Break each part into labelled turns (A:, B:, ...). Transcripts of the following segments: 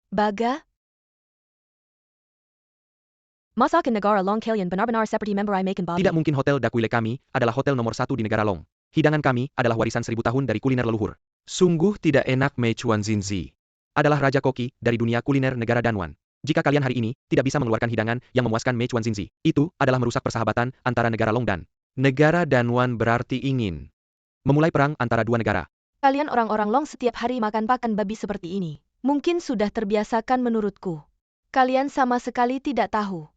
A: Baga? Masakan negara Long kalian benar-benar seperti member I make Bobby.
B: Tidak mungkin Hotel Dakwile kami adalah hotel nomor 1 di negara Long. Hidangan kami adalah warisan 1000 tahun dari kuliner leluhur. Sungguh tidak enak. Mei Chuanzinzi adalah raja koki dari dunia kuliner negara Danwan. Jika kalian hari ini tidak bisa mengeluarkan hidangan yang memuaskan Mei Chuanzinzi, itu adalah merusak persahabatan antara negara Long dan negara Danwan, berarti ingin memulai perang antara dua negara.
A: Kalian orang-orang Long setiap hari makan pakan babi seperti ini. Mungkin sudah terbiasakan menurutku. Kalian sama sekali tidak tahu.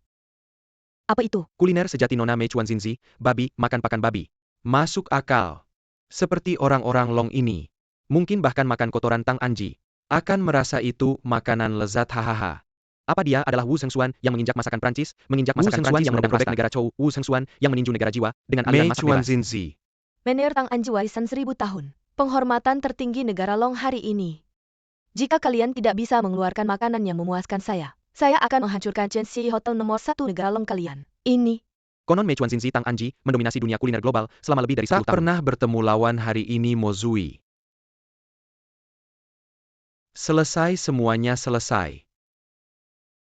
A: Apa itu?
B: Kuliner sejati Nona Mei Chuanzinzi, babi, makan pakan babi. Masuk akal. Seperti orang-orang Long ini. Mungkin bahkan makan kotoran Tang Anji. Akan merasa itu makanan lezat, hahaha. Apa dia adalah Wu Zhengxuan yang menginjak masakan Prancis, menginjak masakan Prancis yang merobek negara Chou, Wu Zhengxuan yang meninju negara jiwa, dengan aliran masak bebas.
A: Mener Tang Anji warisan 1000 tahun. Penghormatan tertinggi negara Long hari ini. Jika kalian tidak bisa mengeluarkan makanan yang memuaskan saya akan menghancurkan Chenxi Hotel nomor 1 negara Long kalian. Ini.
B: Konon Mei Chuanzinzi Tang Anji mendominasi dunia kuliner global selama lebih dari 10 tahun. Tak pernah bertemu lawan hari ini Mo Zui. Selesai, semuanya selesai.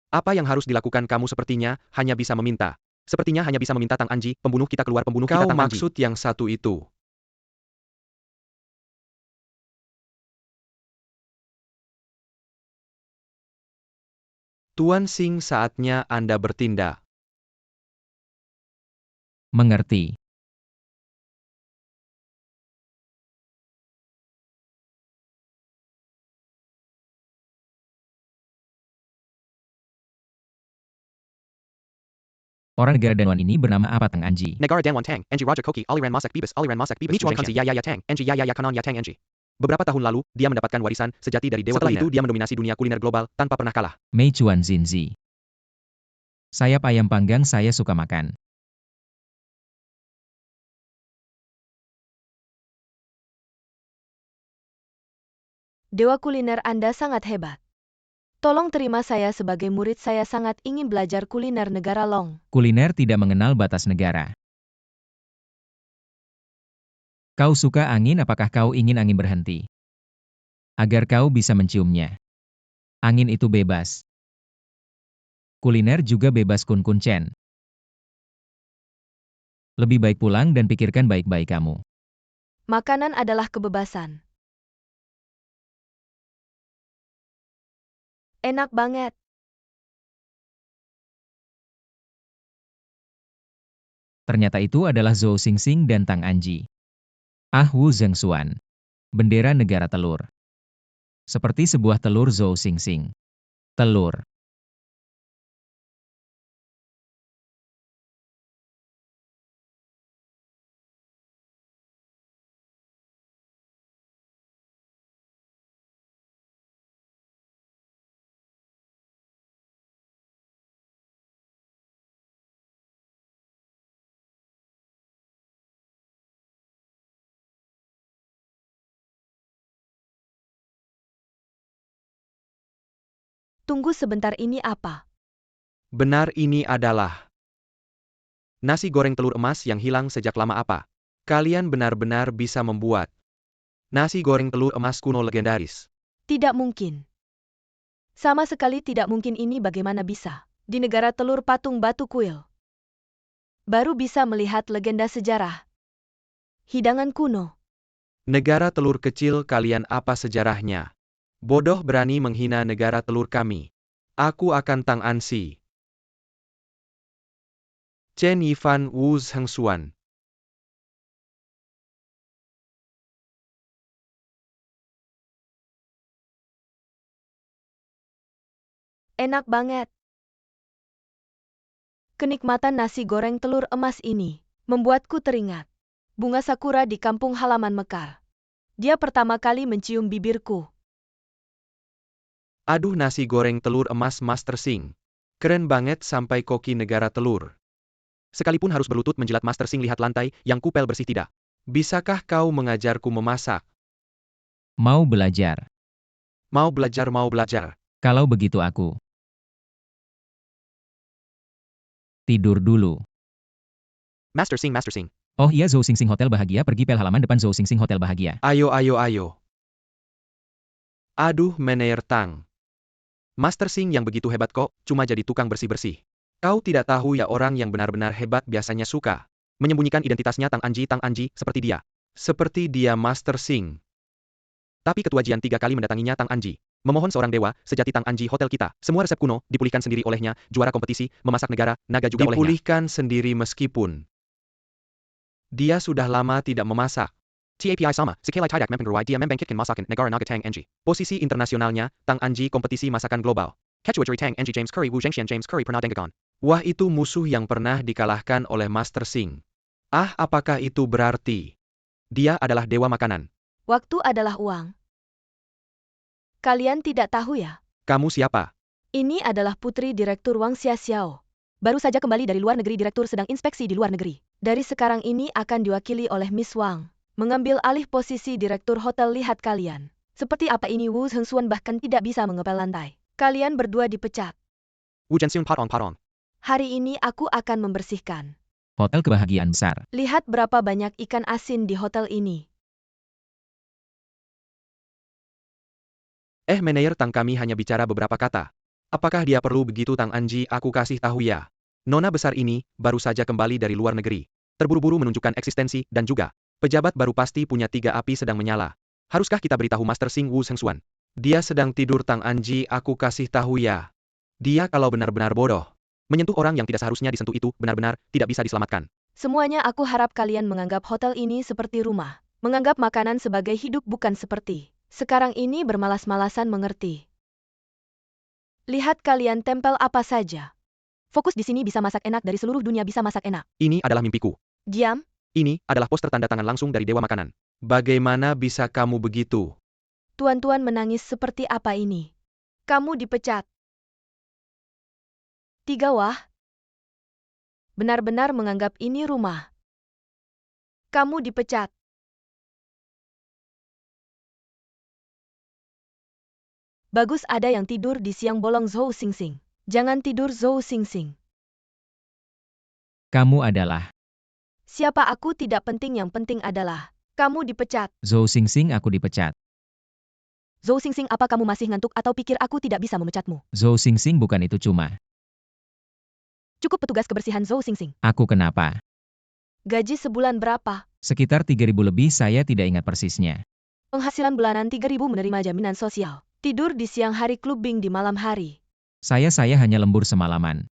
B: Apa yang harus dilakukan kamu? Sepertinya hanya bisa meminta. Sepertinya hanya bisa meminta Tang Anji, pembunuh kita keluar, pembunuh kita Tang Anji. Kau maksud yang satu itu? Tuan Xing, saatnya Anda bertindak.
C: Mengerti. Orang negara Danwan ini bernama apa? Tang Anji.
B: Negara Danwan Tang, Anji Raja Koki, Aliran Masak Bibis, Nichuan Kanzi Ya Tang, Anji Ya Kanon Ya Tang Anji. Beberapa tahun lalu, dia mendapatkan warisan sejati dari Dewa Kuliner. Setelah itu dia mendominasi dunia kuliner global tanpa pernah kalah.
C: Mei Chuanzinzi. Sayap ayam panggang saya suka makan.
A: Dewa kuliner Anda sangat hebat. Tolong terima saya sebagai murid, saya sangat ingin belajar kuliner negara Long.
C: Kuliner tidak mengenal batas negara. Kau suka angin? Apakah kau ingin angin berhenti? Agar kau bisa menciumnya. Angin itu bebas. Kuliner juga bebas, Kun Kun Chen. Lebih baik pulang dan pikirkan baik-baik kamu.
A: Makanan adalah kebebasan. Enak banget.
C: Ternyata itu adalah Zhou Xingxing dan Tang Anji. Ah, Wu Zhengxuan. Bendera negara telur. Seperti sebuah telur Zhou Xingxing. Telur.
A: Tunggu sebentar, ini apa?
B: Benar, ini adalah nasi goreng telur emas yang hilang sejak lama. Apa kalian benar-benar bisa membuat nasi goreng telur emas kuno legendaris?
A: Tidak mungkin. Sama sekali tidak mungkin. Ini bagaimana bisa? Di negara telur patung batu kuil. Baru bisa melihat legenda sejarah. Hidangan kuno.
B: Negara telur kecil kalian, apa sejarahnya? Bodoh berani menghina negara telur kami. Aku akan Tang Ansi. Chen Yifan, Wu Zhengxuan.
A: Enak banget. Kenikmatan nasi goreng telur emas ini membuatku teringat bunga sakura di kampung halaman mekar. Dia pertama kali mencium bibirku.
B: Aduh, nasi goreng telur emas Master Xing. Keren banget, sampai koki negara telur sekalipun harus berlutut menjilat. Master Xing, lihat lantai yang kupel bersih tidak? Bisakah kau mengajarku memasak?
C: Mau belajar?
B: Mau belajar, mau belajar.
C: Kalau begitu aku tidur dulu.
B: Master Xing, Master Xing.
C: Oh iya, Zhou Xingxing Hotel Bahagia, pergi pel halaman depan Zhou Xingxing Hotel Bahagia.
B: Ayo, ayo, ayo. Aduh, Mener Tang. Master Sing yang begitu hebat kok, cuma jadi tukang bersih-bersih. Kau tidak tahu ya orang yang benar-benar hebat biasanya suka menyembunyikan identitasnya Tang Anji seperti dia. Seperti dia Master Sing. Tapi Ketua Jian 3 kali mendatanginya Tang Anji. Memohon seorang dewa, sejati Tang Anji hotel kita. Semua resep kuno, dipulihkan sendiri olehnya, juara kompetisi, memasak negara, naga juga olehnya. Dipulihkan sendiri meskipun dia sudah lama tidak memasak. TAPI sama, sekali tidak mempengaruhi dia membangkitkan masakan negara naga Tang Anji. Posisi internasionalnya, Tang Anji kompetisi masakan global. Ketua Tang Anji James Curry Wu Zhengxian James Curry pernah dengarkan. Wah itu musuh yang pernah dikalahkan oleh Master Sing. Ah apakah itu berarti dia adalah dewa makanan?
A: Waktu adalah uang. Kalian tidak tahu ya?
B: Kamu siapa?
A: Ini adalah putri Direktur Wang Xiaxiao. Baru saja kembali dari luar negeri, Direktur sedang inspeksi di luar negeri. Dari sekarang ini akan diwakili oleh Miss Wang. Mengambil alih posisi Direktur Hotel. Lihat kalian. Seperti apa ini Wu Zhengxuan bahkan tidak bisa mengepel lantai. Kalian berdua dipecat.
B: Wu Zhengxuan patong.
A: Hari ini aku akan membersihkan
C: Hotel kebahagiaan besar.
A: Lihat berapa banyak ikan asin di hotel ini.
B: Manajer Tang kami hanya bicara beberapa kata. Apakah dia perlu begitu Tang Anji aku kasih tahu ya. Nona besar ini baru saja kembali dari luar negeri. Terburu-buru menunjukkan eksistensi dan juga pejabat baru pasti punya 3 api sedang menyala. Haruskah kita beritahu Master Sing Wu Zhengxuan? Dia sedang tidur Tang Anji aku kasih tahu ya. Dia kalau benar-benar bodoh. Menyentuh orang yang tidak seharusnya disentuh itu benar-benar tidak bisa diselamatkan.
A: Semuanya aku harap kalian menganggap hotel ini seperti rumah. Menganggap makanan sebagai hidup bukan seperti sekarang ini bermalas-malasan mengerti. Lihat kalian tempel apa saja. Fokus di sini bisa masak enak, dari seluruh dunia bisa masak enak.
B: Ini adalah mimpiku.
A: Diam.
B: Ini adalah poster tanda tangan langsung dari Dewa Makanan. Bagaimana bisa kamu begitu?
A: Tuan-tuan menangis seperti apa ini? Kamu dipecat. 3 wah. Benar-benar menganggap ini rumah. Kamu dipecat. Bagus ada yang tidur di siang bolong Zhou Xingxing. Jangan tidur Zhou Xingxing.
C: Kamu adalah
A: Siapa aku tidak penting, yang penting adalah kamu dipecat.
C: Zhou Xingxing, aku dipecat.
A: Zhou Xingxing, apa kamu masih ngantuk atau pikir aku tidak bisa memecatmu?
C: Zhou Xingxing, bukan itu cuma.
A: Cukup petugas kebersihan Zhou Xingxing.
C: Aku kenapa?
A: Gaji sebulan berapa?
C: Sekitar 3.000 lebih, saya tidak ingat persisnya.
A: Penghasilan bulanan 3.000, menerima jaminan sosial. Tidur di siang hari, clubbing di malam hari.
C: Saya hanya lembur semalaman.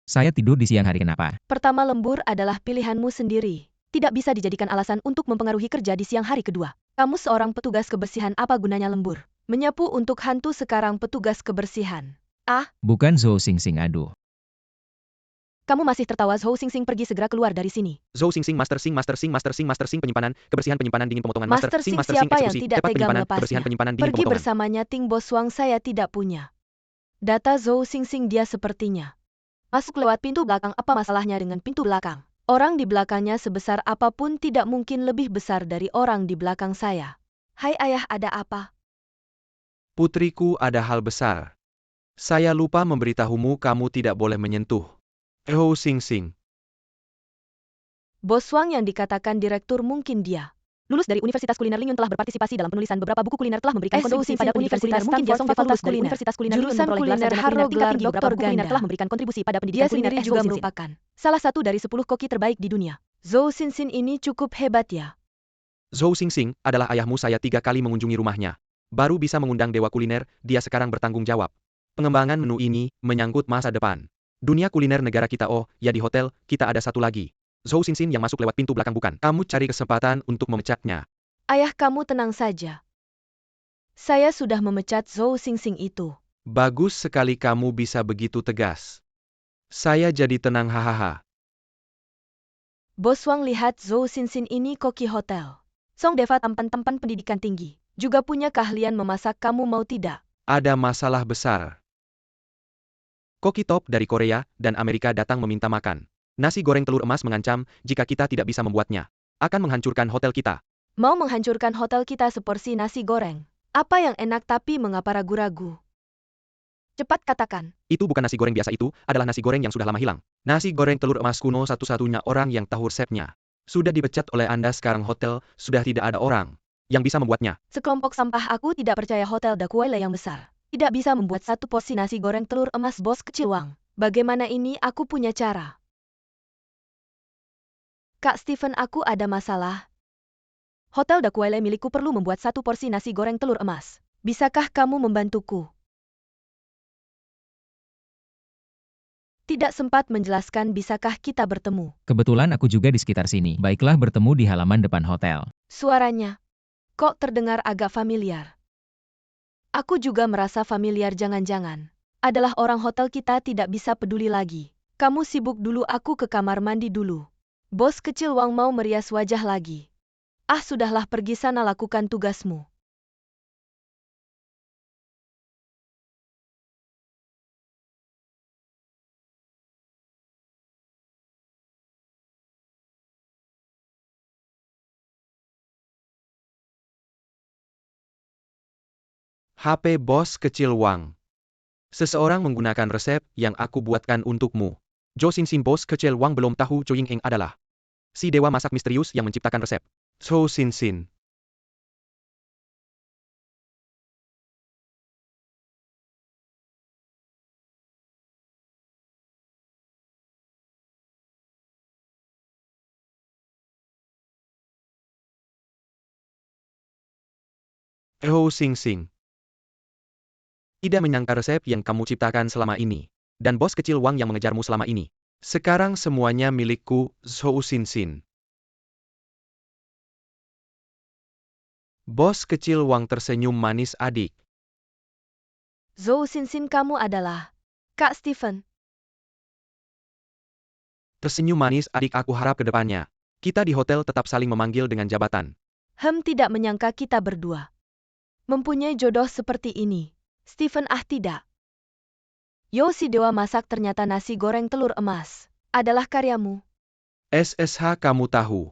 C: Saya tidur di siang hari, kenapa?
A: Pertama, lembur adalah pilihanmu sendiri. Tidak bisa dijadikan alasan untuk mempengaruhi kerja di siang hari. Kedua, kamu seorang petugas kebersihan, apa gunanya lembur? Menyapu untuk hantu, sekarang petugas kebersihan.
C: Bukan Zhou Xingxing, aduh.
A: Kamu masih tertawa. Zhou Xingxing, pergi segera keluar dari sini.
B: Zhou Xingxing, Master Sing penyimpanan, kebersihan penyimpanan dingin pemotongan.
A: Master Sing, siapa yang
B: eksekusi,
A: tidak
B: tepat
A: tega
B: penyimpanan,
A: melepasnya?
B: kebersihan penyimpanan dingin
A: Pergi
B: pemotongan.
A: bersamanya Ting Bos Wang, saya tidak punya data Zhou Xingxing, dia sepertinya masuk lewat pintu belakang. Apa masalahnya dengan pintu belakang? Orang di belakangnya sebesar apapun tidak mungkin lebih besar dari orang di belakang saya. Hai ayah, ada apa?
B: Putriku, ada hal besar. Saya lupa memberitahumu, kamu tidak boleh menyentuh Zhou Xingxing.
A: Bos Wang yang dikatakan direktur, mungkin dia lulus dari Universitas Kuliner Lingyun, telah berpartisipasi dalam penulisan beberapa buku kuliner, telah memberikan kontribusi pada pendidikan kuliner. Mungkin dia lulus dari Universitas Kuliner Lingyun, jurusan memperoleh gelar kuliner sarjana Haro, tingkat gelar tinggi, beberapa doktor buku kuliner ganda. telah memberikan kontribusi pada pendidikan Dia kuliner. sendiri juga merupakan salah satu dari 10 koki terbaik di dunia. Zhou Xingxing ini cukup hebat ya.
B: Zhou Xingxing adalah ayahmu, saya 3 kali mengunjungi rumahnya. Baru bisa mengundang dewa kuliner, dia sekarang bertanggung jawab. Pengembangan menu ini menyangkut masa depan dunia kuliner negara kita. Oh, ya di hotel, kita ada satu lagi. Zhou Xingxing yang masuk lewat pintu belakang, bukan? Kamu cari kesempatan untuk memecatnya.
A: Ayah, kamu tenang saja. Saya sudah memecat Zhou Xingxing itu.
B: Bagus sekali kamu bisa begitu tegas. Saya jadi tenang, hahaha.
A: Bos Wang, lihat Zhou Xingxing ini koki hotel. Song Deva, tampan-tampan pendidikan tinggi. Juga punya keahlian memasak, kamu mau tidak?
B: Ada masalah besar. Koki top dari Korea dan Amerika datang meminta makan. Nasi goreng telur emas mengancam, jika kita tidak bisa membuatnya, akan menghancurkan hotel kita.
A: Mau menghancurkan hotel kita seporsi nasi goreng? Apa yang enak, tapi mengapa ragu-ragu? Cepat katakan.
B: Itu bukan nasi goreng biasa, itu adalah nasi goreng yang sudah lama hilang. Nasi goreng telur emas kuno, satu-satunya orang yang tahu resepnya sudah dipecat oleh Anda. Sekarang hotel sudah tidak ada orang yang bisa membuatnya.
A: Sekelompok sampah, aku tidak percaya hotel Da Kuele yang besar Tidak bisa membuat satu porsi nasi goreng telur emas bos kecil Wang. Bagaimana ini aku punya cara. Kak Stephen, aku ada masalah. Hotel Da Kuai milikku perlu membuat satu porsi nasi goreng telur emas. Bisakah kamu membantuku? Tidak sempat menjelaskan bisakah kita bertemu.
C: Kebetulan aku juga di sekitar sini. Baiklah bertemu di halaman depan hotel.
A: Suaranya kok terdengar agak familiar. Aku juga merasa familiar, jangan-jangan adalah orang hotel kita tidak bisa peduli lagi. Kamu sibuk dulu, aku ke kamar mandi dulu. Bos kecil Wang mau merias wajah lagi. Ah sudahlah, pergi sana lakukan tugasmu.
B: HP bos kecil Wang. Seseorang menggunakan resep yang aku buatkan untukmu. Zhou Xingxing. Bos kecil Wang belum tahu Zhou Yingheng adalah si dewa masak misterius yang menciptakan resep. Zhou Xingxing. Zhou Xingxing. Tidak menyangka resep yang kamu ciptakan selama ini. Dan bos kecil Wang yang mengejarmu selama ini. Sekarang semuanya milikku, Zhou Xingxing. Bos kecil Wang tersenyum manis, adik.
A: Zhou Xingxing, kamu adalah Kak Stephen.
B: Tersenyum manis, adik. Aku harap ke depannya kita di hotel tetap saling memanggil dengan jabatan.
A: Tidak menyangka kita berdua mempunyai jodoh seperti ini. Stephen, ah tidak. Yo, si dewa masak, ternyata nasi goreng telur emas adalah karyamu.
B: SSH, kamu tahu.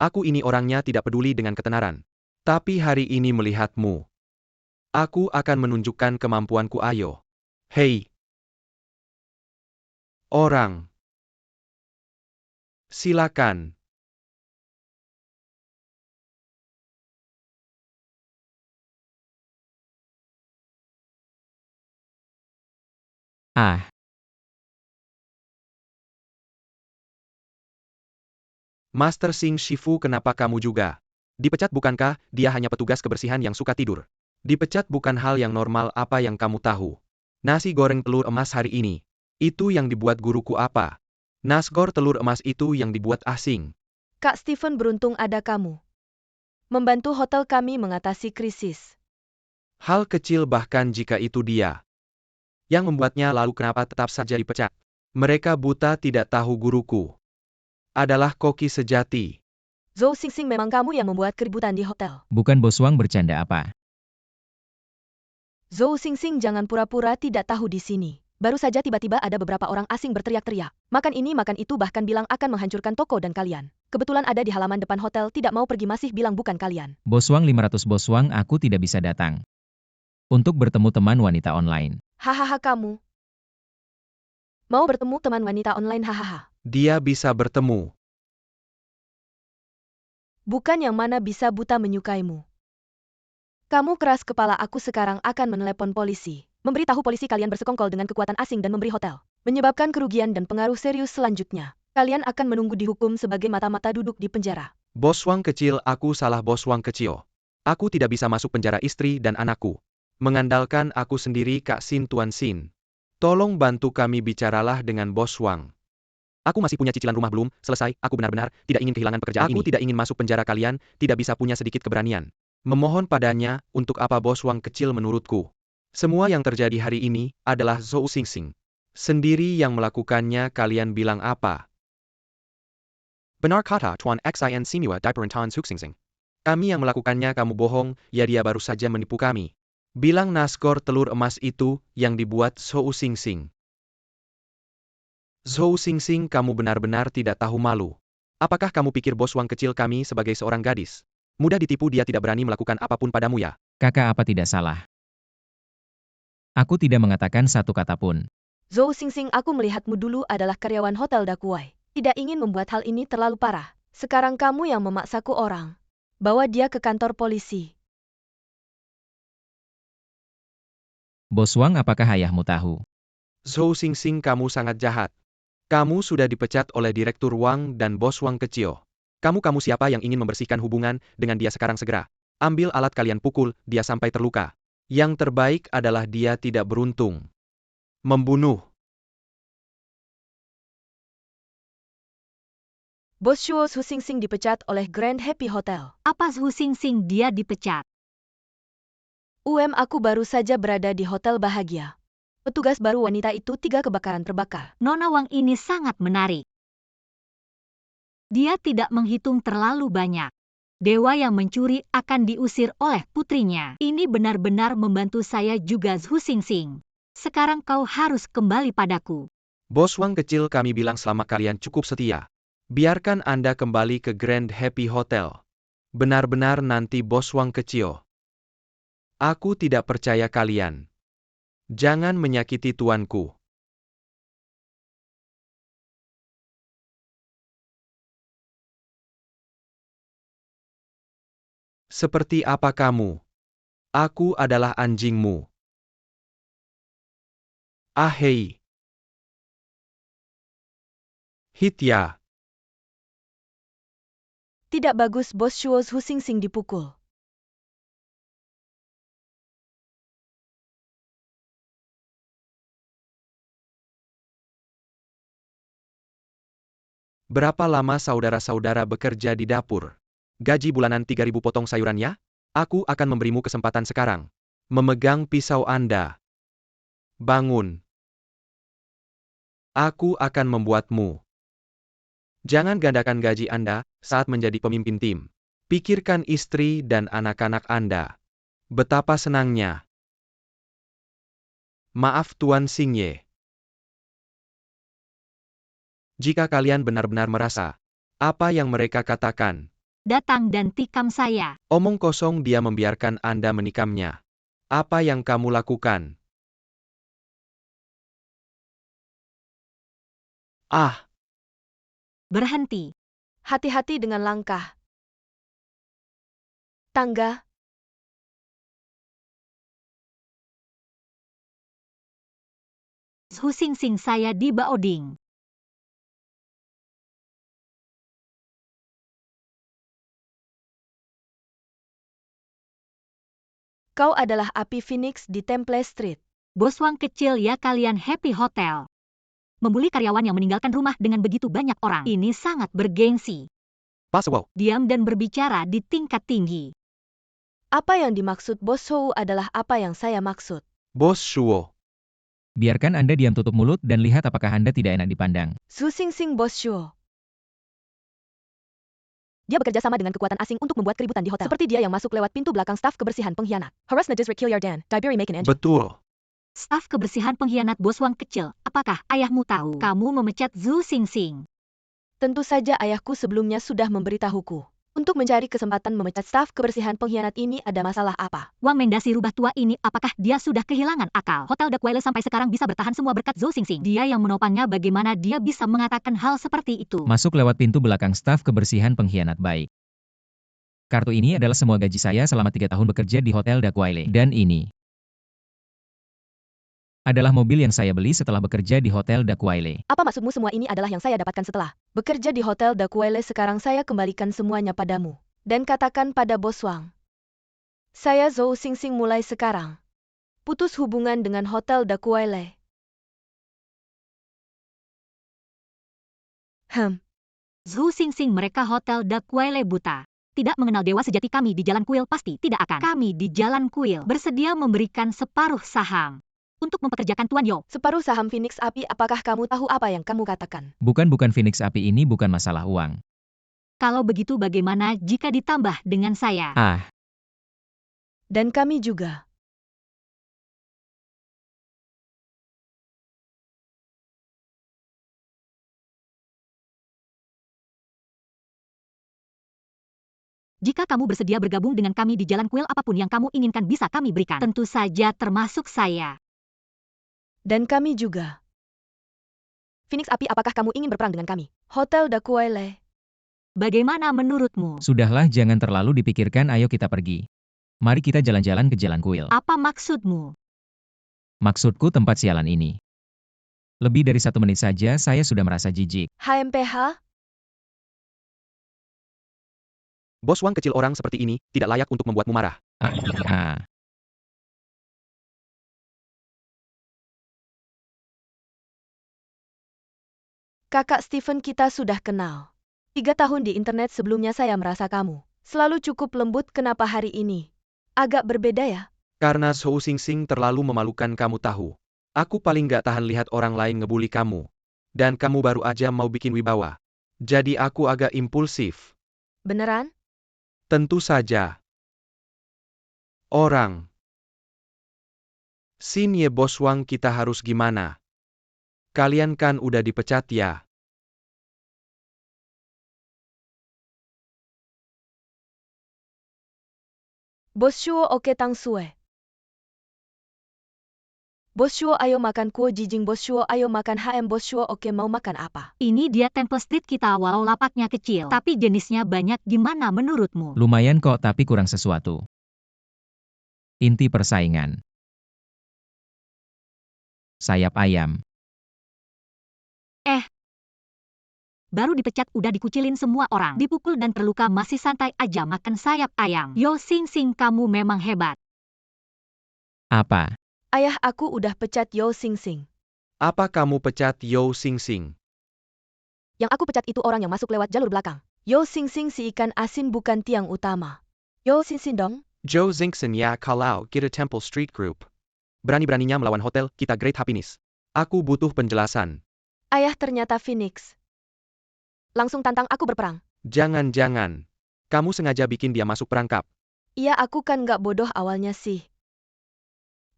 B: Aku ini orangnya tidak peduli dengan ketenaran. Tapi hari ini melihatmu, aku akan menunjukkan kemampuanku. Ayo. Hei. Orang. Silakan.
C: Ah,
B: Master Xing Shifu, kenapa kamu juga dipecat? Bukankah dia hanya petugas kebersihan yang suka tidur? Dipecat bukan hal yang normal. Apa yang kamu tahu? Nasi goreng telur emas hari ini, itu yang dibuat guruku. Apa? Nasgor telur emas itu yang dibuat asing.
A: Kak Stephen, beruntung ada kamu membantu hotel kami mengatasi krisis.
B: Hal kecil, bahkan jika itu dia yang membuatnya, lalu kenapa tetap saja dipecat? Mereka buta, tidak tahu guruku adalah koki sejati.
A: Zhou Xingxing, memang kamu yang membuat keributan di hotel.
C: bukan bos Wang, bercanda apa?
A: Zhou Xingxing, jangan pura-pura tidak tahu di sini. Baru saja tiba-tiba ada beberapa orang asing berteriak-teriak. Makan ini, makan itu, bahkan bilang akan menghancurkan toko dan kalian. Kebetulan ada di halaman depan hotel, tidak mau pergi, masih bilang bukan kalian.
C: Bos Wang 500. Bos Wang, aku tidak bisa datang untuk bertemu teman wanita online.
A: Hahaha, kamu mau bertemu teman wanita online, hahaha.
B: Dia bisa bertemu.
A: Bukan yang mana bisa buta menyukaimu. Kamu keras kepala, aku sekarang akan menelepon polisi. Memberitahu polisi kalian bersekongkol dengan kekuatan asing dan memberi hotel. Menyebabkan kerugian dan pengaruh serius selanjutnya. Kalian akan menunggu dihukum sebagai mata-mata duduk di penjara.
B: Bos Wang kecil, aku salah. Bos Wang kecil. Aku tidak bisa masuk penjara, istri dan anakku mengandalkan aku sendiri. Kak Sin, Tuan Sin, tolong bantu kami, bicaralah dengan Bos Wang. Aku masih punya cicilan rumah belum selesai. Aku benar-benar tidak ingin kehilangan pekerjaan ini. Aku tidak ingin masuk penjara. Kalian tidak bisa punya sedikit keberanian memohon padanya. Untuk apa? Bos Wang kecil, menurutku semua yang terjadi hari ini adalah Zhou Xingxing sendiri yang melakukannya. Kalian bilang apa? Benar kata Tuan Xin Sinua Diperentan Suxingxing. Kami yang melakukannya. Kamu bohong. Ya, dia baru saja menipu kami. Bilang nasgor telur emas itu yang dibuat Zhou Xingxing. Zhou Xingxing, kamu benar-benar tidak tahu malu. Apakah kamu pikir Bos Wang kecil kami sebagai seorang gadis mudah ditipu? Dia tidak berani melakukan apapun padamu, ya?
C: Kakak, apa tidak salah? Aku tidak mengatakan satu kata pun.
A: Zhou Xingxing, aku melihatmu dulu adalah karyawan hotel Da Kuai. Tidak ingin membuat hal ini terlalu parah. Sekarang kamu yang memaksaku orang bawa dia ke kantor polisi.
C: Bos Wang, apakah ayahmu tahu?
B: Zhou Xingxing, kamu sangat jahat. Kamu sudah dipecat oleh Direktur Wang dan Bos Wang kecil. Kamu siapa yang ingin membersihkan hubungan dengan dia sekarang segera? Ambil alat kalian pukul dia sampai terluka. Yang terbaik adalah dia tidak beruntung. Membunuh.
A: Bos Shuo Zhu Xingxing dipecat oleh Grand Happy Hotel.
D: Apa Zhu Xingxing dia dipecat?
A: Aku baru saja berada di hotel bahagia. Petugas baru wanita itu 3 kebakaran terbakar.
D: Nona Wang ini sangat menarik. Dia tidak menghitung terlalu banyak. Dewa yang mencuri akan diusir oleh putrinya. Ini benar-benar membantu saya juga Zhu Xingxing. Sekarang kau harus kembali padaku.
B: Bos Wang kecil, kami bilang selama kalian cukup setia. Biarkan Anda kembali ke Grand Happy Hotel. Benar-benar nanti Bos Wang kecil. Aku tidak percaya kalian. Jangan menyakiti tuanku. Seperti apa kamu? Aku adalah anjingmu. Ahei. Hitya.
A: Tidak bagus Bos Shuo Zhu Xingxing dipukul.
B: Berapa lama saudara-saudara bekerja di dapur? Gaji bulanan 3.000 potong sayuran ya? Aku akan memberimu kesempatan sekarang. Memegang pisau Anda. Bangun. Aku akan membuatmu. Jangan gandakan gaji Anda saat menjadi pemimpin tim. Pikirkan istri dan anak-anak Anda. Betapa senangnya. Maaf Tuan Xingye. Jika kalian benar-benar merasa apa yang mereka katakan,
D: Datang dan tikam saya.
B: omong kosong, dia membiarkan Anda menikamnya. Apa yang kamu lakukan? Ah,
D: Berhenti.
A: Hati-hati dengan langkah. Tangga.
D: Zhu Xingxing saya di Baoding.
A: Kau adalah api Phoenix di Temple Street.
D: Bos Wang kecil ya, kalian Happy Hotel. Membuli karyawan yang meninggalkan rumah dengan begitu banyak orang. Ini sangat bergengsi.
B: Pas wow.
D: Diam dan berbicara di tingkat tinggi.
A: Apa yang dimaksud Bos Shuo adalah apa yang saya maksud.
B: Bos Shuo.
C: Biarkan Anda diam, tutup mulut, dan lihat apakah Anda tidak enak dipandang.
A: Zhu Xingxing Bos Shuo. Dia bekerja sama dengan kekuatan asing untuk membuat keributan di hotel. Seperti dia yang masuk lewat pintu belakang staf kebersihan pengkhianat. Harass Najis Kill Yardan, Diberi Makin Engine.
B: Betul.
D: Staf kebersihan pengkhianat Bos Wang kecil. Apakah ayahmu tahu kamu memecat Zhu Xingxing?
A: Tentu saja ayahku sebelumnya sudah memberitahuku. Untuk mencari kesempatan memecat staf kebersihan pengkhianat ini ada masalah apa?
D: Wang Mendasi rubah tua ini, apakah dia sudah kehilangan akal? Hotel Dakwile sampai sekarang bisa bertahan semua berkat Zhu Xingxing. Dia yang menopangnya, bagaimana dia bisa mengatakan hal seperti itu?
C: Masuk lewat pintu belakang staf kebersihan pengkhianat baik. Kartu ini adalah semua gaji saya selama 3 tahun bekerja di Hotel Dakwile. Dan ini adalah mobil yang saya beli setelah bekerja di Hotel Dakwile.
A: Apa maksudmu semua ini adalah yang saya dapatkan setelah bekerja di Hotel Dakwile? Sekarang saya kembalikan semuanya padamu. Dan katakan pada Bos Wang. Saya Zhou Xingxing mulai sekarang. Putus hubungan dengan Hotel Dakwile.
D: Zhu Xingxing, mereka Hotel Dakwile buta. Tidak mengenal dewa sejati. Kami di Jalan Kuil pasti tidak akan. Kami di Jalan Kuil bersedia memberikan separuh saham untuk mempekerjakan Tuan Yo.
A: Separuh saham Phoenix Api. Apakah kamu tahu apa yang kamu katakan?
C: Bukan Phoenix Api, ini bukan masalah uang.
D: Kalau begitu bagaimana jika ditambah dengan saya?
C: Ah,
A: Dan kami juga.
D: Jika kamu bersedia bergabung dengan kami di Jalan Kuil, apapun yang kamu inginkan bisa kami berikan. Tentu saja termasuk saya.
A: Dan kami juga. Phoenix Api, apakah kamu ingin berperang dengan kami? Hotel Dakwile.
D: Bagaimana menurutmu?
C: sudahlah, jangan terlalu dipikirkan, ayo kita pergi. Mari kita jalan-jalan ke Jalan Kuil.
D: Apa maksudmu?
C: Maksudku tempat sialan ini. Lebih dari 1 menit saja saya sudah merasa jijik.
A: HMPH?
B: Bos Wang kecil orang seperti ini, tidak layak untuk membuatmu marah.
C: Ah.
A: Kakak Steven kita sudah kenal. 3 tahun di internet sebelumnya saya merasa kamu selalu cukup lembut, kenapa hari ini agak berbeda ya?
B: Karena Zhou Xingxing terlalu memalukan, kamu tahu. Aku paling gak tahan lihat orang lain ngebully kamu. Dan kamu baru aja mau bikin wibawa. Jadi aku agak impulsif.
A: Beneran?
B: Tentu saja. Orang. Sini Bos Wang, kita harus gimana? Kalian kan udah dipecat ya?
A: Bos Shuo oke Tang Sue. Bos Shuo ayo makan kuo jijing, Bos Shuo ayo makan Bos Shuo oke, mau makan apa?
D: Ini dia Temple Street kita, walau lapaknya kecil, tapi jenisnya banyak, gimana menurutmu?
C: Lumayan kok, tapi kurang sesuatu. Inti persaingan. Sayap ayam.
D: Baru dipecat udah dikucilin semua orang, dipukul dan terluka masih santai aja makan sayap ayam. Yo Xingxing, kamu memang hebat.
C: Apa?
A: Ayah aku udah pecat Yo Xingxing.
B: Apa kamu pecat Yo Xingxing?
A: Yang aku pecat itu orang yang masuk lewat jalur belakang. Yo Xingxing si ikan asin bukan tiang utama. Yo Xingxing dong.
B: Zhou Xingxing ya, kalau kita Temple Street Group. Berani-beraninya melawan hotel kita Great Happiness. Aku butuh penjelasan.
A: Ayah ternyata Phoenix. Langsung tantang aku berperang.
B: Jangan-jangan. Kamu sengaja bikin dia masuk perangkap.
A: Iya, aku kan gak bodoh awalnya sih.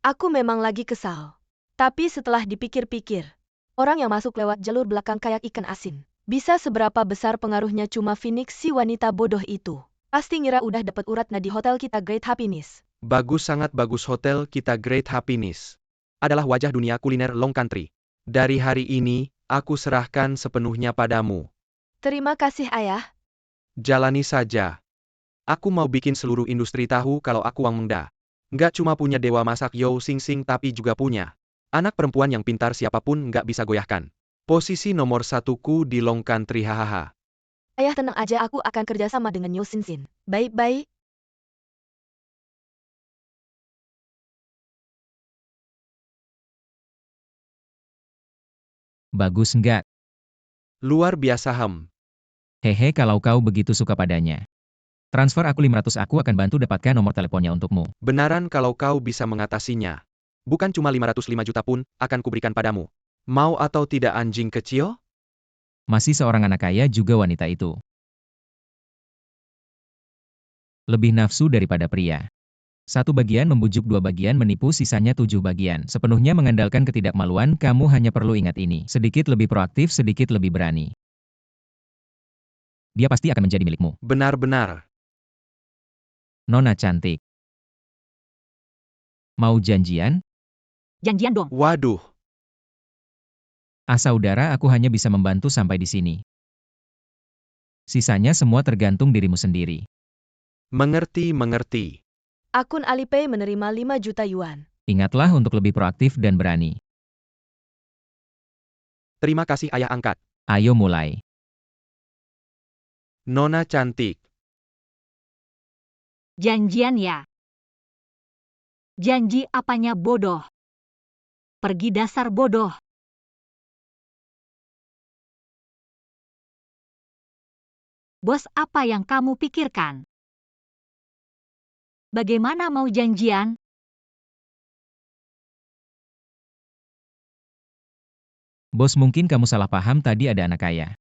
A: Aku memang lagi kesal. Tapi setelah dipikir-pikir, orang yang masuk lewat jalur belakang kayak ikan asin. Bisa seberapa besar pengaruhnya cuma Phoenix si wanita bodoh itu. Pasti ngira udah dapet uratnya di hotel kita Great Happiness.
B: Bagus, sangat bagus. Hotel kita Great Happiness adalah wajah dunia kuliner Long Country. Dari hari ini, aku serahkan sepenuhnya padamu.
A: Terima kasih ayah.
B: Jalani saja. Aku mau bikin seluruh industri tahu kalau aku Wang Mengda. Nggak cuma punya dewa masak Yo Xingxing, tapi juga punya anak perempuan yang pintar, siapapun nggak bisa goyahkan. Posisi nomor 1ku di Long Country, hahaha.
A: Ayah tenang aja, aku akan kerjasama dengan Yo Xingxing. Baik-baik.
C: Bagus nggak?
B: Luar biasa,
C: Hehe, kalau kau begitu suka padanya. Transfer aku 500, aku akan bantu dapatkan nomor teleponnya untukmu.
B: Benaran kalau kau bisa mengatasinya. Bukan cuma 505 juta pun, akan kuberikan padamu. Mau atau tidak, anjing kecil?
C: Masih seorang anak kaya juga wanita itu. Lebih nafsu daripada pria. 1 bagian membujuk, 2 bagian menipu, sisanya 7 bagian. Sepenuhnya mengandalkan ketidakmaluan, kamu hanya perlu ingat ini. Sedikit lebih proaktif, sedikit lebih berani. Dia pasti akan menjadi milikmu.
B: Benar-benar.
C: Nona cantik. Mau janjian?
D: Janjian dong.
B: Waduh.
C: Saudara, aku hanya bisa membantu sampai di sini. Sisanya semua tergantung dirimu sendiri.
B: Mengerti.
A: Akun Alipay menerima 5 juta yuan.
C: Ingatlah untuk lebih proaktif dan berani.
B: Terima kasih, ayah angkat.
C: Ayo mulai.
B: Nona cantik.
D: Janjian ya. Janji apanya bodoh? Pergi dasar bodoh. Bos, apa yang kamu pikirkan? Bagaimana mau janjian?
C: Bos, mungkin kamu salah paham, tadi ada anak kaya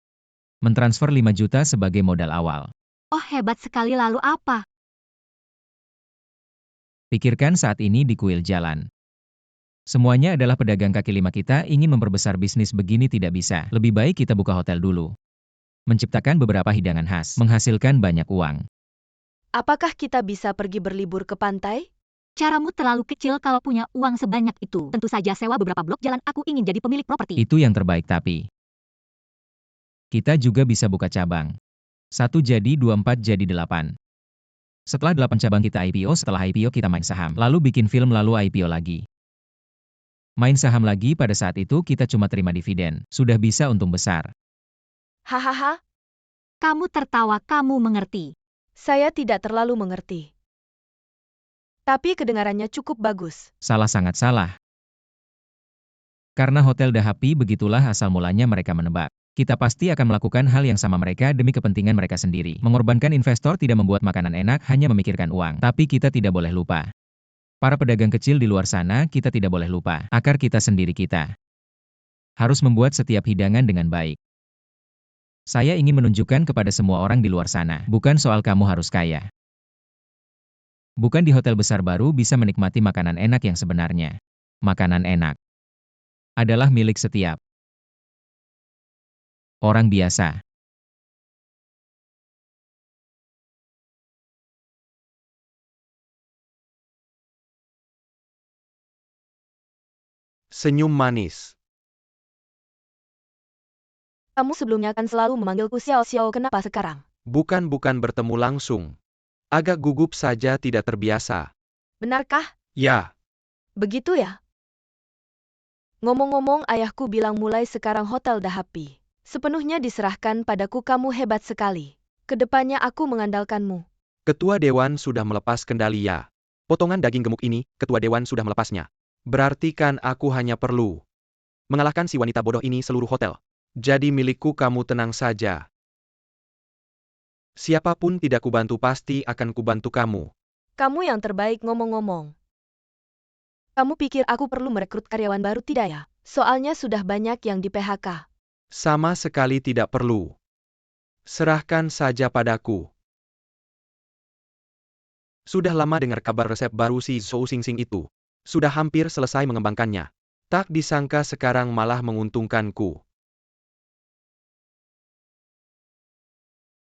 C: mentransfer 5 juta sebagai modal awal.
D: Oh, hebat sekali, lalu apa?
C: Pikirkan saat ini di kuil jalan. Semuanya adalah pedagang kaki lima, kita ingin memperbesar bisnis begini tidak bisa. Lebih baik kita buka hotel dulu. Menciptakan beberapa hidangan khas, menghasilkan banyak uang.
A: Apakah kita bisa pergi berlibur ke pantai?
D: Caramu terlalu kecil kalau punya uang sebanyak itu. Tentu saja sewa beberapa blok jalan, aku ingin jadi pemilik properti.
C: Itu yang terbaik, tapi kita juga bisa buka cabang. 1 jadi 2, 4 jadi 8. Setelah 8 cabang kita IPO, setelah IPO kita main saham, lalu bikin film, lalu IPO lagi. Main saham lagi pada saat itu kita cuma terima dividen. Sudah bisa untung besar.
A: Hahaha,
D: Kamu tertawa, kamu mengerti.
A: saya tidak terlalu mengerti. Tapi kedengarannya cukup bagus.
C: Salah, sangat salah. Karena Hotel The Happy begitulah asal mulanya mereka menebak. Kita pasti akan melakukan hal yang sama mereka demi kepentingan mereka sendiri. Mengorbankan investor tidak membuat makanan enak, hanya memikirkan uang. Tapi kita tidak boleh lupa. Para pedagang kecil di luar sana, kita tidak boleh lupa. Akar kita sendiri kita. Harus membuat setiap hidangan dengan baik. Saya ingin menunjukkan kepada semua orang di luar sana. Bukan soal kamu harus kaya. Bukan di hotel besar baru bisa menikmati makanan enak yang sebenarnya. Makanan enak adalah milik setiap orang biasa.
B: Senyum manis.
A: Kamu sebelumnya kan selalu memanggilku Xiao Xiao, kenapa sekarang?
B: Bukan bertemu langsung. Agak gugup saja, tidak terbiasa.
A: Benarkah?
B: Ya,
A: Begitu ya? Ngomong-ngomong, ayahku bilang mulai sekarang Hotel The Happy sepenuhnya diserahkan padaku. Kamu hebat sekali. Kedepannya aku mengandalkanmu.
B: Ketua Dewan sudah melepas kendali ya. Potongan daging gemuk ini, Ketua Dewan sudah melepasnya. Berarti kan aku hanya perlu mengalahkan si wanita bodoh ini seluruh hotel. Jadi milikku, kamu tenang saja. Siapapun tidak kubantu pasti akan kubantu kamu.
A: Kamu yang terbaik. Ngomong-ngomong, kamu pikir aku perlu merekrut karyawan baru tidak ya? Soalnya sudah banyak yang di PHK.
B: Sama sekali tidak perlu. Serahkan saja padaku. Sudah lama dengar kabar resep baru si Zhou Xingxing itu. Sudah hampir selesai mengembangkannya. Tak disangka sekarang malah menguntungkanku.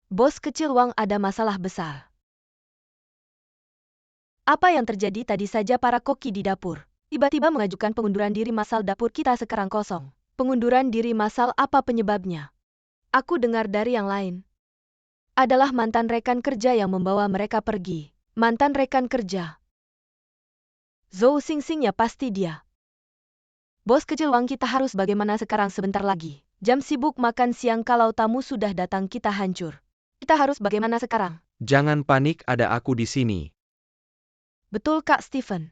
A: Bos kecil Wang ada masalah besar. Apa yang terjadi tadi saja? Para koki di dapur tiba-tiba mengajukan pengunduran diri massal. Dapur kita sekarang kosong. Pengunduran diri massal, apa penyebabnya? Aku dengar dari yang lain. Adalah mantan rekan kerja yang membawa mereka pergi. Mantan rekan kerja. Zhou Xingxing ya, pasti dia. Bos kecil Wang, kita harus bagaimana sekarang? Sebentar lagi jam sibuk makan siang, kalau tamu sudah datang kita hancur. Kita harus bagaimana sekarang?
B: Jangan panik, ada aku di sini.
A: Betul Kak Stephen.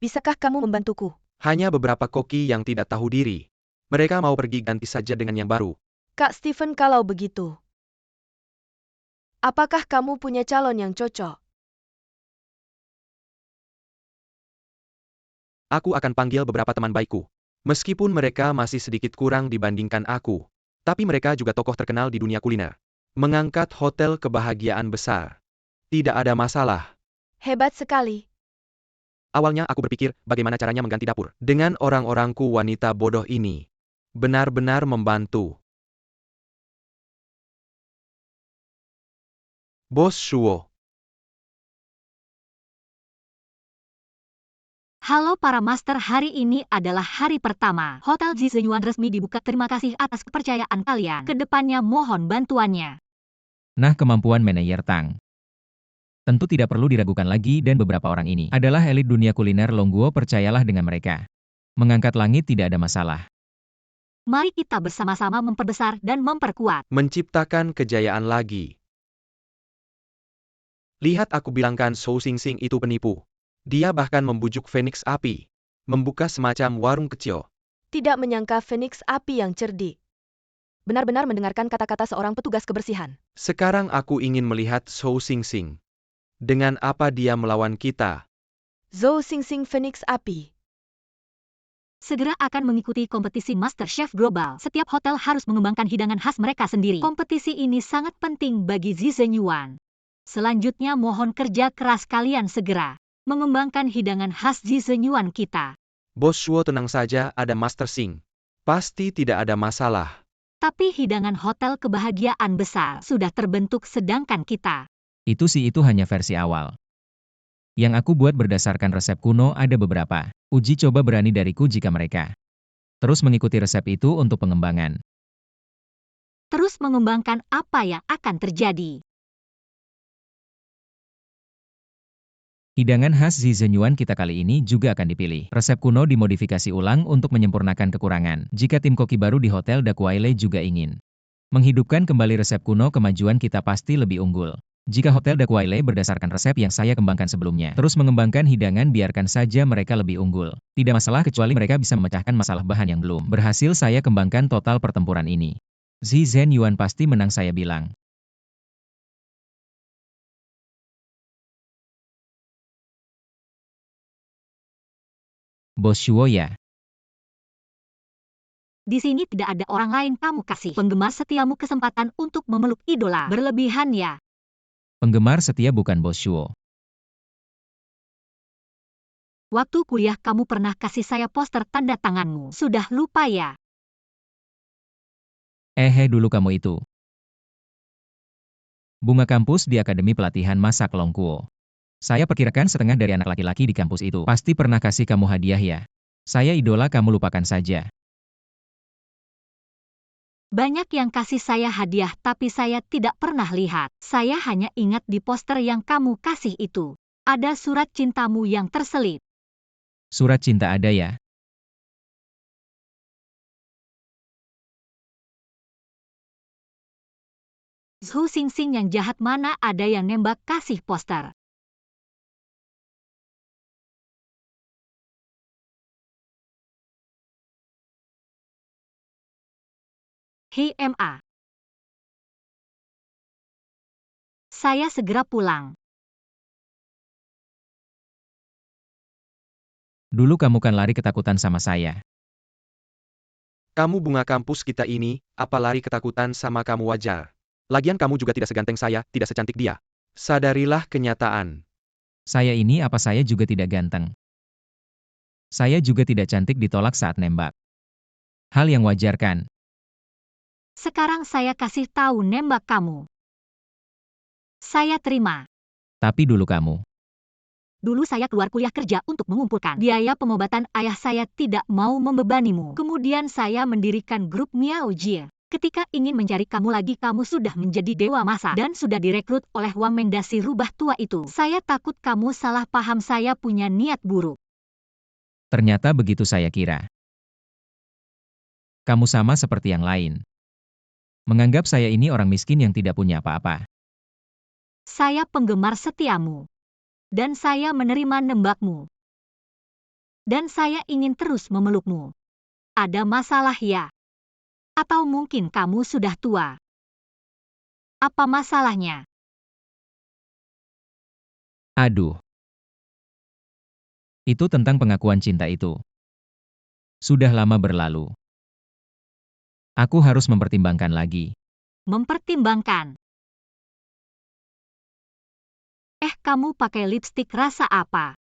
A: Bisakah kamu membantuku?
B: Hanya beberapa koki yang tidak tahu diri. Mereka mau pergi, ganti saja dengan yang baru.
A: Kak Stephen, kalau begitu, apakah kamu punya calon yang cocok?
B: Aku akan panggil beberapa teman baikku. Meskipun mereka masih sedikit kurang dibandingkan aku. Tapi mereka juga tokoh terkenal di dunia kuliner. Mengangkat hotel kebahagiaan besar. Tidak ada masalah.
A: Hebat sekali.
B: Awalnya aku berpikir bagaimana caranya mengganti dapur. Dengan orang-orangku wanita bodoh ini. Benar-benar membantu. Bos Shuo.
D: Halo para master, hari ini adalah hari pertama. Hotel Jizenyuan resmi dibuka. Terima kasih atas kepercayaan kalian. Kedepannya mohon bantuannya.
C: Nah, kemampuan manajer Tang tentu tidak perlu diragukan lagi, dan beberapa orang ini adalah elit dunia kuliner Longguo. Percayalah dengan mereka. Mengangkat langit tidak ada masalah.
D: Mari kita bersama-sama memperbesar dan memperkuat.
B: Menciptakan kejayaan lagi. Lihat, aku bilangkan Zhou Xingxing itu penipu. Dia bahkan membujuk Phoenix Api. Membuka semacam warung kecil.
A: Tidak menyangka Phoenix Api yang cerdik. Benar-benar mendengarkan kata-kata seorang petugas kebersihan.
B: Sekarang aku ingin melihat Zhou Xingxing. Dengan apa dia melawan kita?
A: Zhou Xingxing Phoenix Api.
D: Segera akan mengikuti kompetisi Master Chef Global. Setiap hotel harus mengembangkan hidangan khas mereka sendiri. Kompetisi ini sangat penting bagi Jizenyuan. Selanjutnya mohon kerja keras kalian segera mengembangkan hidangan khas Jizenyuan kita.
B: Bos Shuo, tenang saja, ada Master Xing. Pasti tidak ada masalah.
D: Tapi hidangan hotel kebahagiaan besar sudah terbentuk, sedangkan kita.
C: Itu hanya versi awal. Yang aku buat berdasarkan resep kuno ada beberapa. Uji coba berani dariku jika mereka terus mengikuti resep itu untuk pengembangan.
D: Terus mengembangkan apa yang akan terjadi?
C: Hidangan khas Zi Zhenyuan kita kali ini juga akan dipilih. Resep kuno dimodifikasi ulang untuk menyempurnakan kekurangan. Jika tim koki baru di Hotel Dakwaile juga ingin menghidupkan kembali resep kuno, kemajuan kita pasti lebih unggul. Jika Hotel Dakwaile berdasarkan resep yang saya kembangkan sebelumnya, terus mengembangkan hidangan, biarkan saja mereka lebih unggul. Tidak masalah kecuali mereka bisa memecahkan masalah bahan yang belum berhasil saya kembangkan. Total pertempuran ini, Zi Zhenyuan pasti menang, saya bilang. Bos Shuo ya?
D: Di sini tidak ada orang lain, kamu kasih penggemar setiamu kesempatan untuk memeluk idola. Berlebihan ya.
C: Penggemar setia bukan Bos Shuo.
D: Waktu kuliah kamu pernah kasih saya poster tanda tanganmu. Sudah lupa ya?
C: Dulu kamu itu. Bunga kampus di Akademi Pelatihan Masak Longkuo. Saya perkirakan setengah dari anak laki-laki di kampus itu pasti pernah kasih kamu hadiah ya. Saya idola kamu, lupakan saja.
D: Banyak yang kasih saya hadiah tapi saya tidak pernah lihat. Saya hanya ingat di poster yang kamu kasih itu ada surat cintamu yang terselip.
C: Surat cinta ada ya?
D: Zhu Xingxing yang jahat, mana ada yang nembak kasih poster. Hei MA. Saya segera pulang.
C: Dulu kamu kan lari ketakutan sama saya.
B: Kamu bunga kampus kita ini, apa lari ketakutan sama kamu wajar. Lagian kamu juga tidak seganteng saya, tidak secantik dia. Sadarilah kenyataan.
C: Saya ini apa saya juga tidak ganteng. Saya juga tidak cantik ditolak saat nembak. Hal yang wajar kan?
D: Sekarang saya kasih tahu nembak kamu. Saya terima.
C: Tapi dulu kamu.
D: Dulu saya keluar kuliah kerja untuk mengumpulkan biaya pengobatan ayah saya, tidak mau membebanimu. Kemudian saya mendirikan grup Miao Jie. Ketika ingin mencari kamu lagi, kamu sudah menjadi dewa masa dan sudah direkrut oleh Wang Mendasi rubah tua itu. Saya takut kamu salah paham saya punya niat buruk.
C: Ternyata begitu saya kira. Kamu sama seperti yang lain. Menganggap saya ini orang miskin yang tidak punya apa-apa.
D: Saya penggemar setiamu. Dan saya menerima nembakmu. Dan saya ingin terus memelukmu. Ada masalah ya? Atau mungkin kamu sudah tua? Apa masalahnya?
C: Aduh. Itu tentang pengakuan cinta itu. Sudah lama berlalu. Aku harus mempertimbangkan lagi.
D: Mempertimbangkan. Kamu pakai lipstik rasa apa?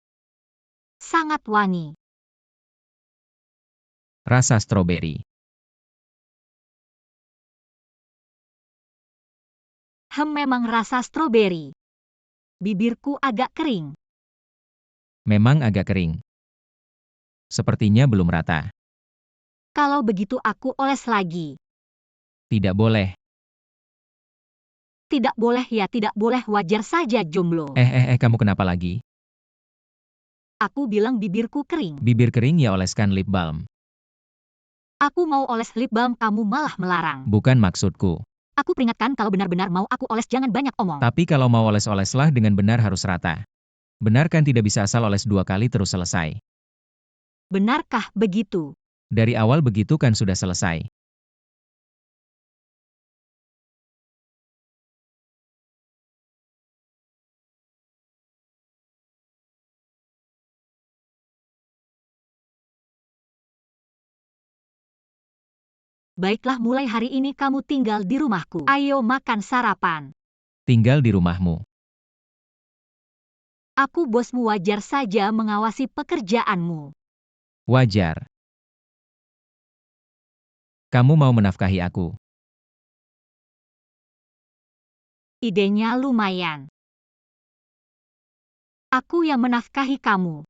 D: Sangat wangi.
C: Rasa stroberi.
D: Memang rasa stroberi. Bibirku agak kering.
C: Memang agak kering. Sepertinya belum rata.
D: Kalau begitu aku oles lagi.
C: Tidak boleh.
D: Tidak boleh ya, tidak boleh, wajar saja jomblo.
C: Kamu kenapa lagi?
D: Aku bilang bibirku kering.
C: Bibir kering ya oleskan lip balm.
D: Aku mau oles lip balm, kamu malah melarang.
C: Bukan maksudku.
D: Aku peringatkan kalau benar-benar mau aku oles jangan banyak omong.
C: Tapi kalau mau oles-oleslah dengan benar, harus rata. Benar kan, tidak bisa asal oles 2 kali terus selesai.
D: Benarkah begitu?
C: Dari awal begitu kan sudah selesai.
D: Baiklah, mulai hari ini kamu tinggal di rumahku. Ayo makan sarapan.
C: Tinggal di rumahmu.
D: Aku bosmu, wajar saja mengawasi pekerjaanmu.
C: Wajar. Kamu mau menafkahi aku.
D: Idenya lumayan. Aku yang menafkahi kamu.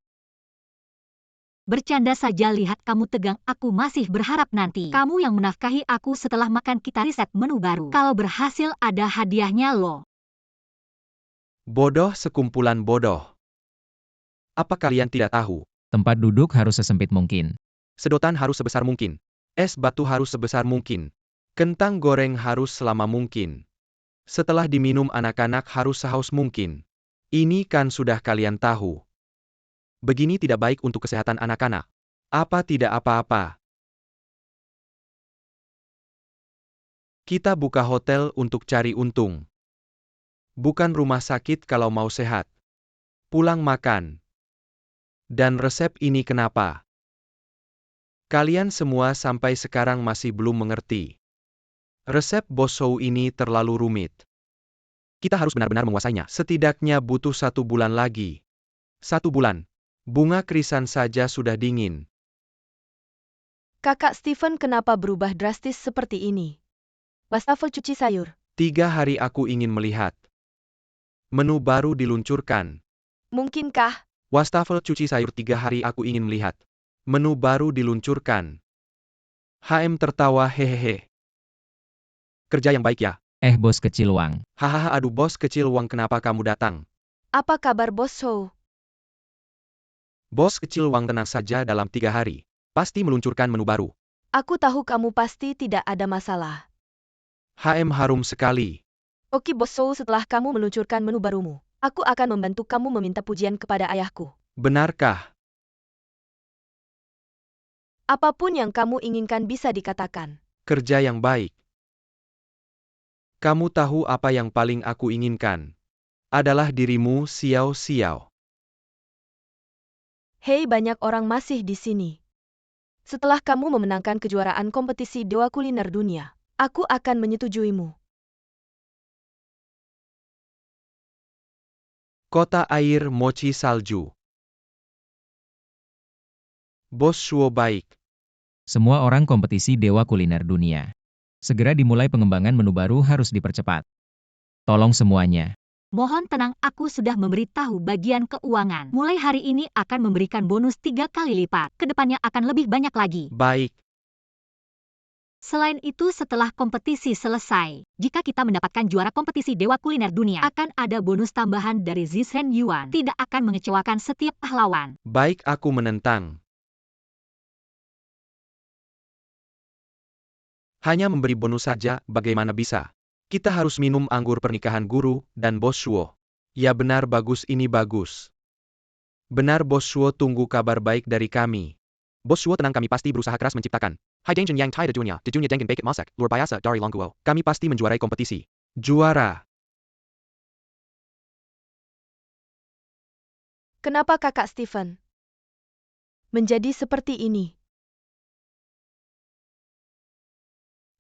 D: Bercanda saja, lihat kamu tegang. Aku masih berharap nanti kamu yang menafkahi aku. Setelah makan kita riset menu baru. Kalau berhasil ada hadiahnya loh.
B: Bodoh sekumpulan bodoh. Apa kalian tidak tahu?
C: Tempat duduk harus sesempit mungkin.
B: Sedotan harus sebesar mungkin. Es batu harus sebesar mungkin. Kentang goreng harus selama mungkin. Setelah diminum anak-anak harus sehaus mungkin. Ini kan sudah kalian tahu. Begini tidak baik untuk kesehatan anak-anak. Apa tidak apa-apa? Kita buka hotel untuk cari untung. Bukan rumah sakit kalau mau sehat. Pulang makan. Dan resep ini kenapa? Kalian semua sampai sekarang masih belum mengerti. Resep Bos Shou ini terlalu rumit. Kita harus benar-benar menguasainya. Setidaknya butuh 1 bulan lagi. 1 bulan. Bunga krisan saja sudah dingin.
A: Kakak Stephen kenapa berubah drastis seperti ini? Wastafel cuci sayur.
B: 3 hari aku ingin melihat. Menu baru diluncurkan.
A: Mungkinkah?
B: Wastafel cuci sayur 3 hari aku ingin melihat. Menu baru diluncurkan. HM tertawa hehehe. Kerja yang baik ya.
C: Bos kecil Wang.
B: Hahaha aduh bos kecil Wang kenapa kamu datang?
A: Apa kabar Bos Shou?
B: Bos kecil Wang tenang saja dalam 3 hari. Pasti meluncurkan menu baru.
A: Aku tahu kamu pasti tidak ada masalah.
B: HM harum sekali.
A: Oke Bos Shou, setelah kamu meluncurkan menu barumu, aku akan membantu kamu meminta pujian kepada ayahku.
B: Benarkah?
A: Apapun yang kamu inginkan bisa dikatakan.
B: Kerja yang baik. Kamu tahu apa yang paling aku inginkan? Adalah dirimu, Xiao Xiao.
A: Hei, banyak orang masih di sini. Setelah kamu memenangkan kejuaraan kompetisi Dewa Kuliner Dunia, aku akan menyetujuimu.
B: Kota air mochi salju. Bos Shuo baik.
C: Semua orang kompetisi Dewa Kuliner Dunia. Segera dimulai pengembangan menu baru harus dipercepat. Tolong semuanya.
D: Mohon tenang, aku sudah memberitahu bagian keuangan. Mulai hari ini akan memberikan bonus 3 kali lipat. Kedepannya akan lebih banyak lagi.
B: Baik.
D: Selain itu, setelah kompetisi selesai, jika kita mendapatkan juara kompetisi Dewa Kuliner Dunia, akan ada bonus tambahan dari Zishen Yuan. Tidak akan mengecewakan setiap pahlawan.
B: Baik, aku menentang. Hanya memberi bonus saja, bagaimana bisa? Kita harus minum anggur pernikahan guru dan Bos Shuo. Ya benar, bagus, ini bagus. Benar Bos Shuo, tunggu kabar baik dari kami. Bos Shuo tenang, kami pasti berusaha keras menciptakan. Hai Dengchen Yang Tai de Junya Dengen Bakit Masak, luar biasa dari Longguo. Kami pasti menjuarai kompetisi. Juara.
A: Kenapa kakak Stephen menjadi seperti ini?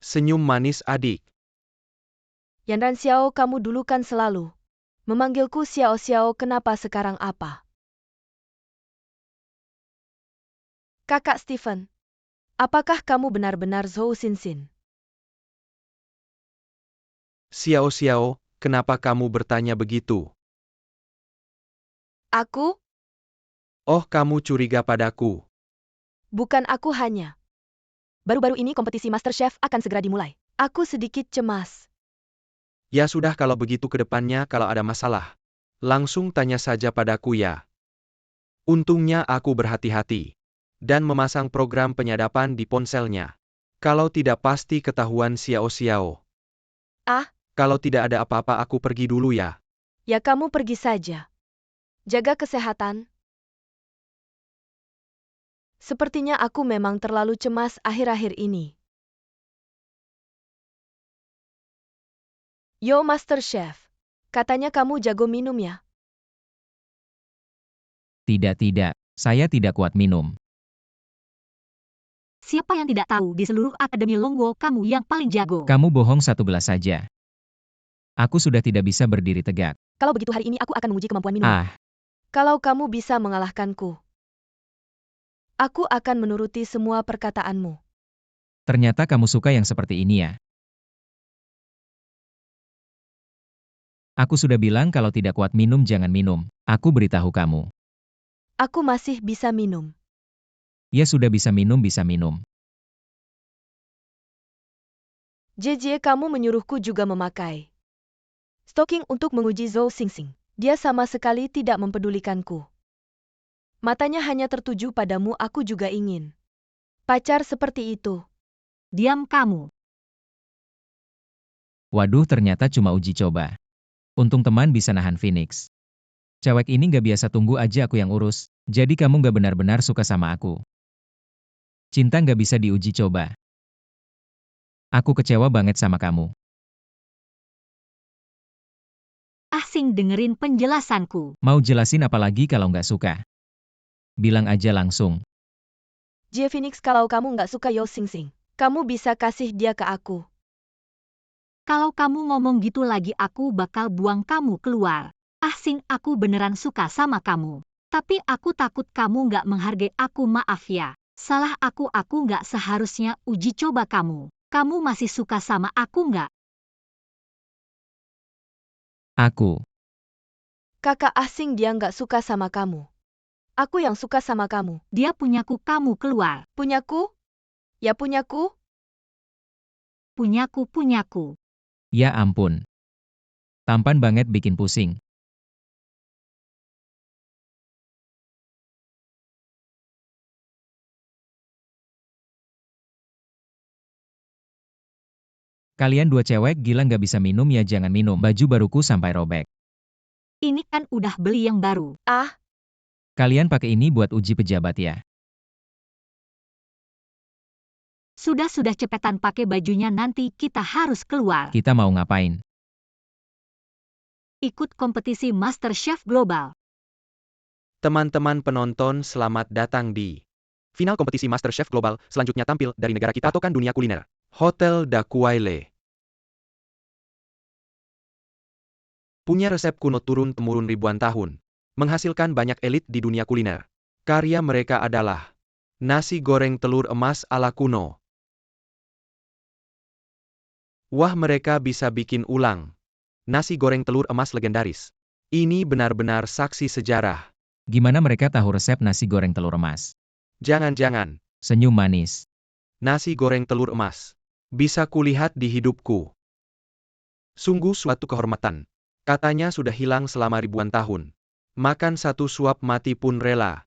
B: Senyum manis adik.
A: Yanran Xiao, kamu dulu kan selalu memanggilku Xiao Xiao, kenapa sekarang apa? Kakak Stephen, apakah kamu benar-benar Zhou Xinxin?
B: Xiao Xiao, kenapa kamu bertanya begitu?
A: Aku?
B: Oh, kamu curiga padaku.
A: Bukan aku hanya. Baru-baru ini kompetisi MasterChef akan segera dimulai. Aku sedikit cemas.
B: Ya sudah, kalau begitu ke depannya kalau ada masalah, langsung tanya saja padaku ya. Untungnya aku berhati-hati. Dan memasang program penyadapan di ponselnya. Kalau tidak pasti ketahuan Xiao Xiao.
A: Ah?
B: Kalau tidak ada apa-apa aku pergi dulu ya.
A: Ya kamu pergi saja. Jaga kesehatan. Sepertinya aku memang terlalu cemas akhir-akhir ini. Yo Master Chef, katanya kamu jago minum ya?
C: Tidak, saya tidak kuat minum.
D: Siapa yang tidak tahu di seluruh Akademi Longguo kamu yang paling jago?
C: Kamu bohong 1 gelas saja. Aku sudah tidak bisa berdiri tegak.
A: Kalau begitu hari ini aku akan menguji kemampuan minum. Kalau kamu bisa mengalahkanku, aku akan menuruti semua perkataanmu.
C: Ternyata kamu suka yang seperti ini ya. Aku sudah bilang kalau tidak kuat minum jangan minum. Aku beritahu kamu.
A: Aku masih bisa minum.
C: Ya sudah, bisa minum.
A: JJ, kamu menyuruhku juga memakai stocking untuk menguji Zhou Xinxin. Dia sama sekali tidak mempedulikanku. Matanya hanya tertuju padamu, aku juga ingin. Pacar seperti itu.
D: Diam kamu.
C: Waduh, ternyata cuma uji coba. Untung teman bisa nahan Phoenix. Cewek ini gak biasa, tunggu aja aku yang urus. Jadi kamu gak benar-benar suka sama aku. Cinta gak bisa diuji coba. Aku kecewa banget sama kamu.
D: Asing dengerin penjelasanku.
C: Mau jelasin apa lagi kalau nggak suka? Bilang aja langsung.
A: Jie Phoenix, kalau kamu nggak suka Yo Sing Sing, kamu bisa kasih dia ke aku.
D: Kalau kamu ngomong gitu lagi aku bakal buang kamu keluar. Asing, aku beneran suka sama kamu. Tapi aku takut kamu nggak menghargai aku, maaf ya. Salah aku nggak seharusnya uji coba kamu. Kamu masih suka sama aku nggak?
C: Aku.
A: Kakak Asing, dia nggak suka sama kamu. Aku yang suka sama kamu.
D: Dia punyaku, kamu keluar.
A: Punyaku? Ya punyaku?
D: Punyaku.
C: Ya ampun. Tampan banget, bikin pusing. Kalian dua cewek gila, nggak bisa minum ya, jangan minum. Baju baruku sampai robek.
D: Ini kan udah beli yang baru.
A: Ah,
C: Kalian pakai ini buat uji pejabat ya?
D: Sudah cepetan pakai bajunya, nanti kita harus keluar.
C: Kita mau ngapain?
D: Ikut kompetisi MasterChef Global.
B: Teman-teman penonton, selamat datang di final kompetisi MasterChef Global. Selanjutnya tampil dari negara kita atau kan dunia kuliner. Hotel Da Kuai. Punya resep kuno turun-temurun ribuan tahun. Menghasilkan banyak elit di dunia kuliner. Karya mereka adalah nasi goreng telur emas ala kuno. Wah, mereka bisa bikin ulang. Nasi goreng telur emas legendaris. Ini benar-benar saksi sejarah.
C: Gimana mereka tahu resep nasi goreng telur emas?
B: Jangan-jangan,
C: Senyum manis.
B: nasi goreng telur emas. Bisa kulihat di hidupku. Sungguh suatu kehormatan. Katanya sudah hilang selama ribuan tahun. Makan satu suap mati pun rela.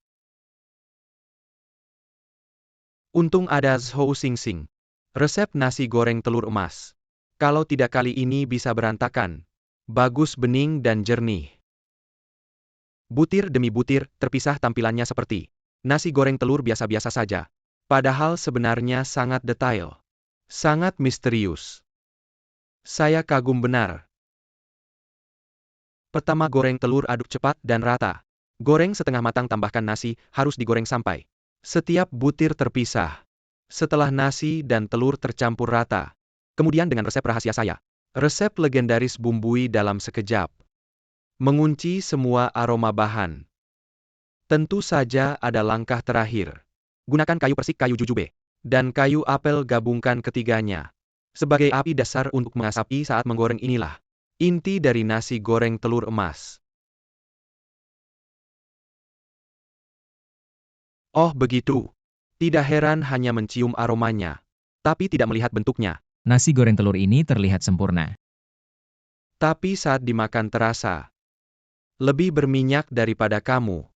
B: Untung ada Zhou Sing Sing. Resep nasi goreng telur emas. Kalau tidak kali ini bisa berantakan. Bagus, bening dan jernih. Butir demi butir, terpisah tampilannya seperti nasi goreng telur biasa-biasa saja. Padahal sebenarnya sangat detail. Sangat misterius. Saya kagum benar. Pertama, goreng telur, aduk cepat dan rata. Goreng setengah matang, tambahkan nasi, harus digoreng sampai setiap butir terpisah. Setelah nasi dan telur tercampur rata. Kemudian dengan resep rahasia saya. Resep legendaris, bumbui dalam sekejap. Mengunci semua aroma bahan. Tentu saja ada langkah terakhir. Gunakan kayu persik, kayu jujube, dan kayu apel, gabungkan ketiganya. Sebagai api dasar untuk mengasapi saat menggoreng, inilah inti dari nasi goreng telur emas. Oh begitu. Tidak heran hanya mencium aromanya, tapi tidak melihat bentuknya.
C: Nasi goreng telur ini terlihat sempurna.
B: Tapi saat dimakan terasa lebih berminyak daripada kamu.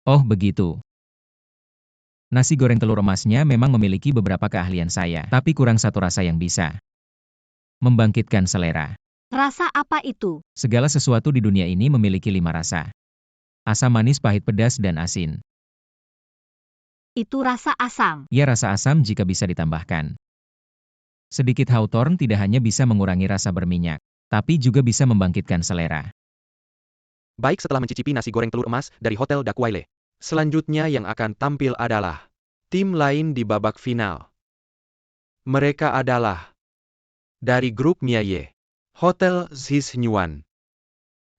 C: Oh begitu. Nasi goreng telur emasnya memang memiliki beberapa keahlian saya, tapi kurang satu rasa yang bisa membangkitkan selera.
D: Rasa apa itu?
C: Segala sesuatu di dunia ini memiliki 5 rasa. Asam, manis, pahit, pedas, dan asin.
D: Itu rasa asam.
C: Ya, rasa asam jika bisa ditambahkan. Sedikit hawthorn tidak hanya bisa mengurangi rasa berminyak, tapi juga bisa membangkitkan selera.
B: Baik, setelah mencicipi nasi goreng telur emas dari Hotel Da Kuai, selanjutnya yang akan tampil adalah tim lain di babak final. Mereka adalah dari grup Miaye, Hotel Zhisnyuan.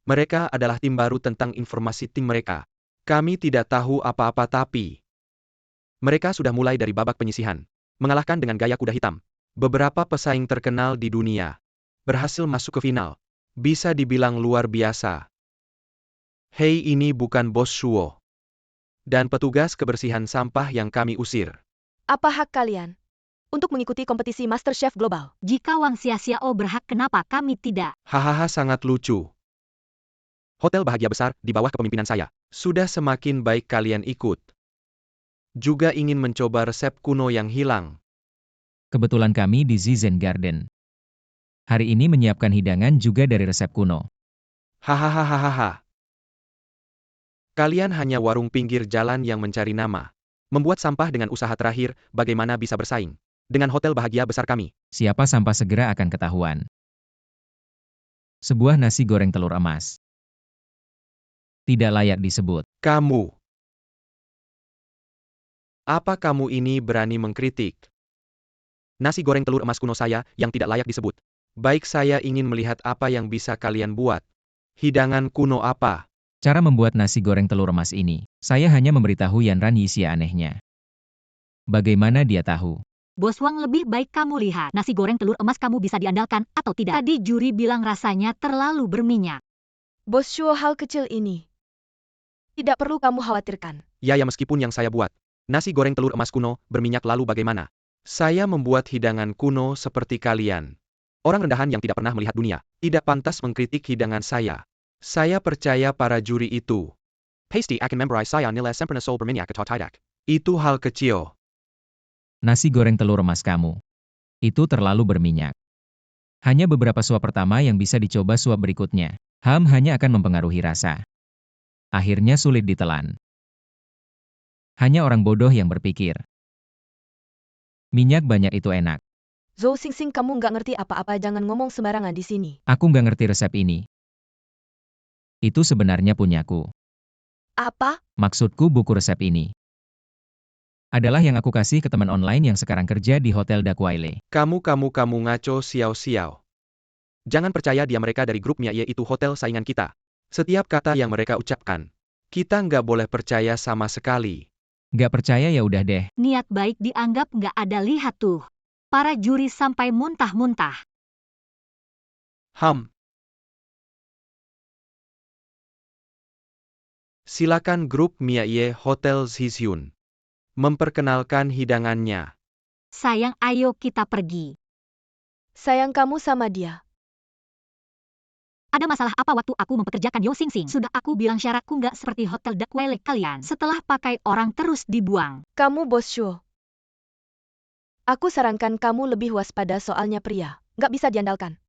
B: Mereka adalah tim baru. Tentang informasi tim mereka, kami tidak tahu apa-apa, tapi mereka sudah mulai dari babak penyisihan, mengalahkan dengan gaya kuda hitam beberapa pesaing terkenal di dunia, berhasil masuk ke final. Bisa dibilang luar biasa. Hei, ini bukan bos Shuo dan petugas kebersihan sampah yang kami usir.
A: apa hak kalian untuk mengikuti kompetisi MasterChef Global.
D: Jika Wang Xiaxiao berhak, kenapa kami tidak?
B: Hahaha, sangat lucu. Hotel bahagia besar di bawah kepemimpinan saya. Sudah semakin baik kalian ikut. Juga ingin mencoba resep kuno yang hilang.
C: Kebetulan kami di Zizen Garden. Hari ini menyiapkan hidangan juga dari resep kuno.
B: Hahaha. Kalian hanya warung pinggir jalan yang mencari nama. Membuat sampah dengan usaha terakhir, bagaimana bisa bersaing dengan hotel bahagia besar kami?
C: Siapa sampah segera akan ketahuan. Sebuah nasi goreng telur emas. Tidak layak disebut.
B: Kamu. Apa kamu ini berani mengkritik? Nasi goreng telur emas kuno saya yang tidak layak disebut. Baik, saya ingin melihat apa yang bisa kalian buat. Hidangan kuno apa?
C: Cara membuat nasi goreng telur emas ini, saya hanya memberitahu Yanran Yixia anehnya. Bagaimana dia tahu?
D: Bos Wang, lebih baik kamu lihat nasi goreng telur emas kamu bisa diandalkan atau tidak. Tadi juri bilang rasanya terlalu berminyak.
A: Bos Shuo, hal kecil ini tidak perlu kamu khawatirkan.
B: Ya, meskipun yang saya buat nasi goreng telur emas kuno berminyak, lalu bagaimana? Saya membuat hidangan kuno seperti kalian. Orang rendahan yang tidak pernah melihat dunia, tidak pantas mengkritik hidangan saya. Saya percaya para juri itu. Pasty akan memorize saya nilai sempurna soul berminyak atau tidak. Itu hal kecil.
C: Nasi goreng telur emas kamu. Itu terlalu berminyak. Hanya beberapa suap pertama yang bisa dicoba, suap berikutnya hanya akan mempengaruhi rasa. Akhirnya sulit ditelan. Hanya orang bodoh yang berpikir. Minyak banyak itu enak.
A: Zhou Xingxing, kamu nggak ngerti apa-apa, jangan ngomong sembarangan di sini.
C: Aku nggak ngerti resep ini. Itu sebenarnya punyaku.
A: Apa?
C: Maksudku buku resep ini. Adalah yang aku kasih ke teman online yang sekarang kerja di Hotel Dakwaile.
B: Kamu ngaco, Xiao. Jangan percaya dia, mereka dari grup Miaye itu hotel saingan kita. Setiap kata yang mereka ucapkan, kita nggak boleh percaya sama sekali.
C: Nggak percaya ya udah deh.
D: Niat baik dianggap nggak ada, lihat tuh. Para juri sampai muntah-muntah.
B: Silakan grup Miaye Hotel Zizyun memperkenalkan hidangannya.
D: Sayang, ayo kita pergi.
A: Sayang, kamu sama dia.
D: Ada masalah apa waktu aku mempekerjakan Yo Xingxing? Sudah aku bilang syaratku nggak seperti Hotel Dakwaile kalian. Setelah pakai orang terus dibuang.
A: Kamu Bos Shuo. Aku sarankan kamu lebih waspada, soalnya pria nggak bisa diandalkan.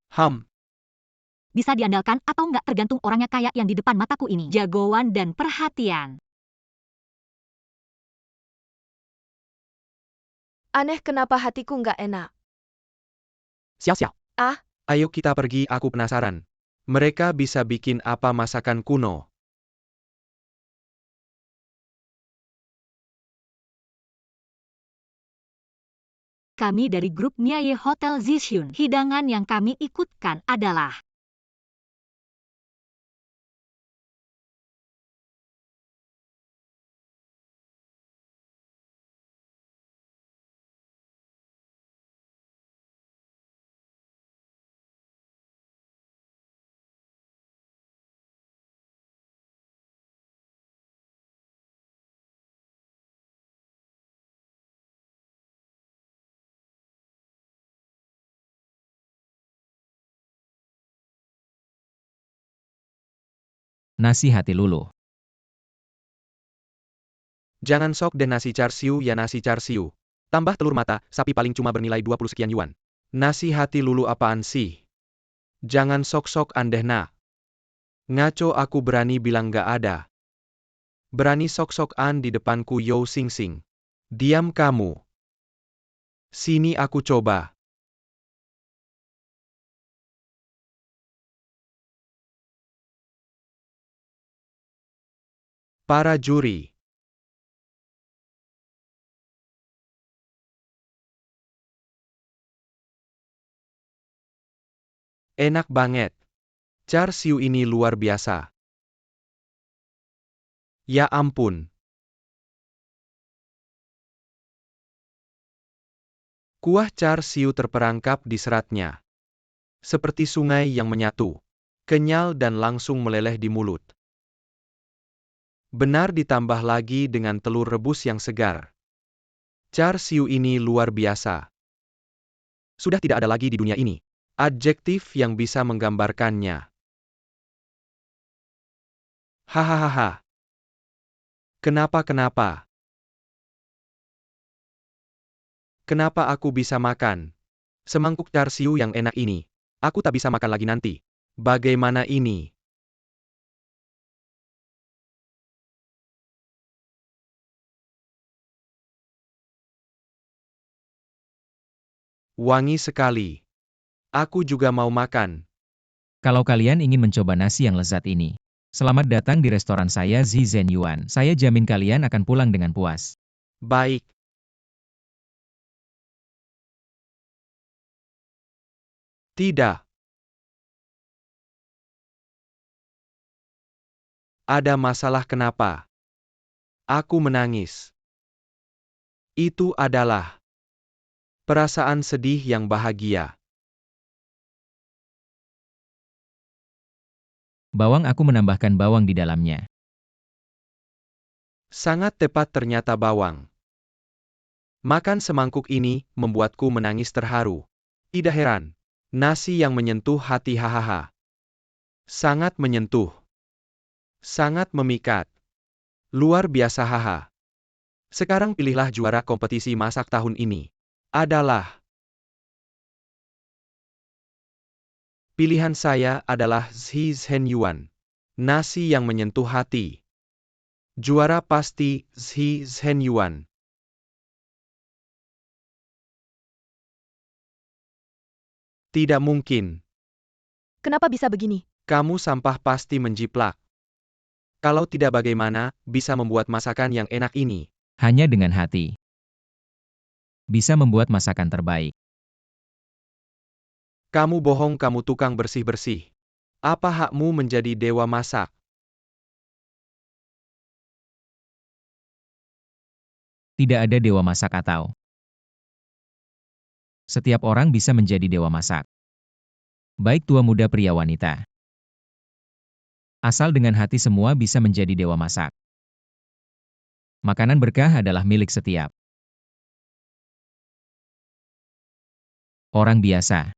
D: Bisa diandalkan atau nggak tergantung orangnya, kayak yang di depan mataku ini. Jagoan dan perhatian.
A: Aneh, kenapa hatiku nggak enak?
B: Xiao.
A: Ah?
B: Ayo kita pergi, aku penasaran. Mereka bisa bikin apa masakan kuno?
D: Kami dari grup Miaye Hotel Zizyun. Hidangan yang kami ikutkan adalah
C: Nasi hati luluh.
B: Jangan sok deh, nasi char siu ya, nasi char siu. Tambah telur mata, sapi paling cuma bernilai 20 sekian yuan. Nasi hati lulu apaan sih? Jangan sok-sok andeh nak. Ngaco, aku berani bilang nggak ada. Berani sok-sokan di depanku, Yo Xingxing. Diam kamu. Sini aku coba. Para juri. Enak banget. Char siu ini luar biasa. Ya ampun. Kuah char siu terperangkap di seratnya. Seperti sungai yang menyatu. Kenyal dan langsung meleleh di mulut. Benar, ditambah lagi dengan telur rebus yang segar. Char siu ini luar biasa. Sudah tidak ada lagi di dunia ini adjektif yang bisa menggambarkannya. Hahaha. Kenapa? Kenapa aku bisa makan semangkuk char siu yang enak ini? Aku tak bisa makan lagi nanti. Bagaimana ini? Wangi sekali. Aku juga mau makan.
C: Kalau kalian ingin mencoba nasi yang lezat ini, selamat datang di restoran saya Zi Zhen Yuan. Saya jamin kalian akan pulang dengan puas.
B: Baik. Tidak. Ada masalah kenapa? Aku menangis. Itu adalah perasaan sedih yang bahagia.
C: Bawang aku menambahkan bawang di dalamnya.
B: Sangat tepat ternyata bawang. Makan semangkuk ini membuatku menangis terharu. Tidak heran. Nasi yang menyentuh hati hahaha. Sangat menyentuh. Sangat memikat. Luar biasa haha. Sekarang pilihlah juara kompetisi masak tahun ini. Adalah. Pilihan saya adalah Zi Zhen Yuan. Nasi yang menyentuh hati. Juara pasti Zi Zhen Yuan. Tidak mungkin.
A: Kenapa bisa begini?
B: Kamu sampah pasti menjiplak. Kalau tidak bagaimana, bisa membuat masakan yang enak ini.
C: Hanya dengan hati. Bisa membuat masakan terbaik.
B: Kamu bohong, kamu tukang bersih-bersih. Apa hakmu menjadi dewa masak?
C: Tidak ada dewa masak atau. Setiap orang bisa menjadi dewa masak. Baik tua muda pria wanita. Asal dengan hati semua bisa menjadi dewa masak. Makanan berkah adalah milik setiap orang biasa.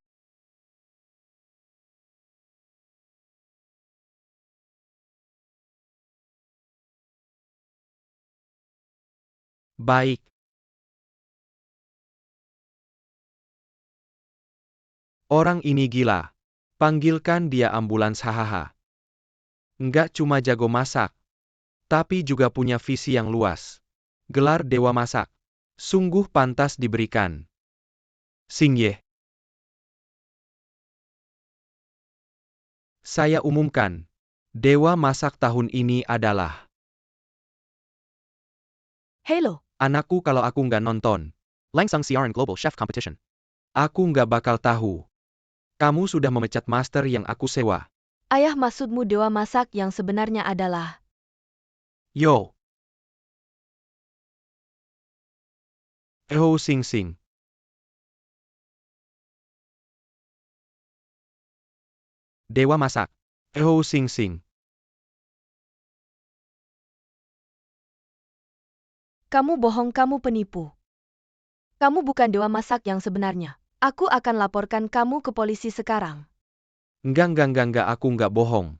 B: Baik. Orang ini gila. Panggilkan dia ambulans hahaha. Enggak cuma jago masak, tapi juga punya visi yang luas. Gelar dewa masak. Sungguh pantas diberikan. Xingye. Saya umumkan. Dewa masak tahun ini adalah
A: Hello,
B: anakku kalau aku nggak nonton Langsung Siaran Global Chef Competition. Aku nggak bakal tahu. Kamu sudah memecat master yang aku sewa.
A: ayah maksudmu dewa masak yang sebenarnya adalah...
B: Yo. Ho Sing Sing. Dewa masak. Ho Sing Sing.
A: Kamu bohong, kamu penipu. Kamu bukan dewa masak yang sebenarnya. Aku akan laporkan kamu ke polisi sekarang.
B: Enggak, aku nggak bohong.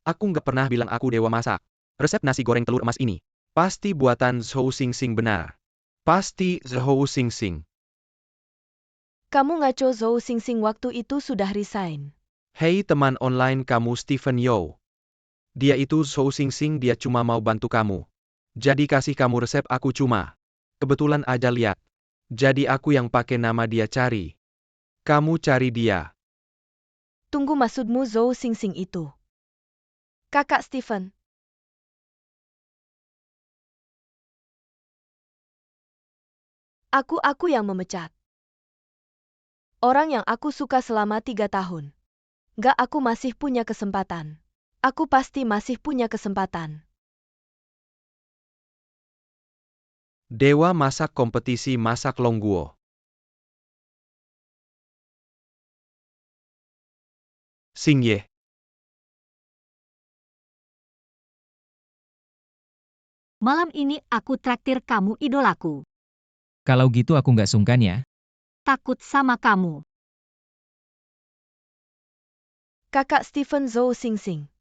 B: Aku nggak pernah bilang aku dewa masak. Resep nasi goreng telur emas ini pasti buatan Zhou Sing Sing benar. Pasti Zhou Sing Sing.
A: Kamu ngaco, Zhou Sing Sing waktu itu sudah resign.
B: Hei teman online kamu Stephen Yo. Dia itu Zhou Sing Sing, dia cuma mau bantu kamu. Jadi kasih kamu resep, aku cuma kebetulan aja lihat. Jadi aku yang pakai nama dia cari. Kamu cari dia.
A: Tunggu, maksudmu Zhou Sing Sing itu? Kakak Stephen. Aku yang memecat. Orang yang aku suka selama 3 tahun. Gak, aku masih punya kesempatan. Aku pasti masih punya kesempatan.
B: Dewa masak kompetisi masak Longguo. Xingye.
D: Malam ini aku traktir kamu idolaku.
C: Kalau gitu aku nggak sungkan ya.
D: takut sama kamu.
A: Kakak Stephen Zhou Xingxing.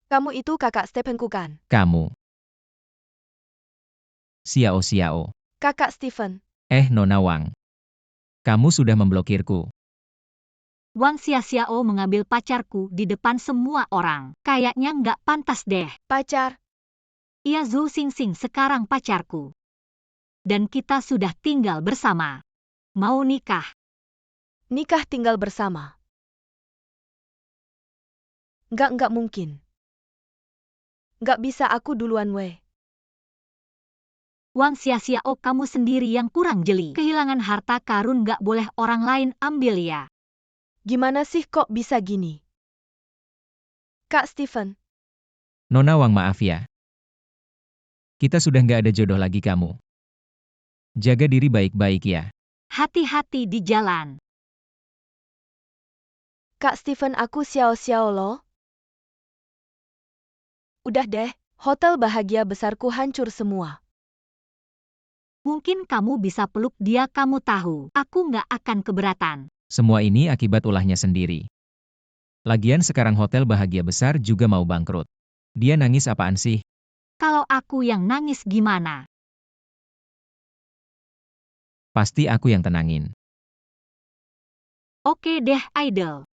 A: Kamu itu kakak Stephenku kan?
C: Kamu. Xiao.
A: Kakak Stephen.
C: Nona Wang. Kamu sudah memblokirku.
D: Wang Xiaoxiao mengambil pacarku di depan semua orang. Kayaknya nggak pantas deh.
A: Pacar.
D: Iya, Zhou Xingxing sekarang pacarku. Dan kita sudah tinggal bersama. Mau nikah.
A: Nikah tinggal bersama. Nggak mungkin. Nggak bisa, aku duluan weh.
D: Wang Xiaoxiao, kamu sendiri yang kurang jeli. Kehilangan harta karun nggak boleh orang lain ambil ya.
A: Gimana sih kok bisa gini? Kak Stephen.
C: Nona Wang, maaf ya. Kita sudah nggak ada jodoh lagi kamu. Jaga diri baik-baik ya.
D: Hati-hati di jalan.
A: Kak Stephen, aku Xiao loh. Udah deh, hotel bahagia besarku hancur semua.
D: Mungkin kamu bisa peluk dia, kamu tahu. Aku nggak akan keberatan.
C: Semua ini akibat ulahnya sendiri. Lagian sekarang hotel bahagia besar juga mau bangkrut. Dia nangis apaan sih?
D: Kalau aku yang nangis gimana?
C: Pasti aku yang tenangin.
D: Oke deh, idol.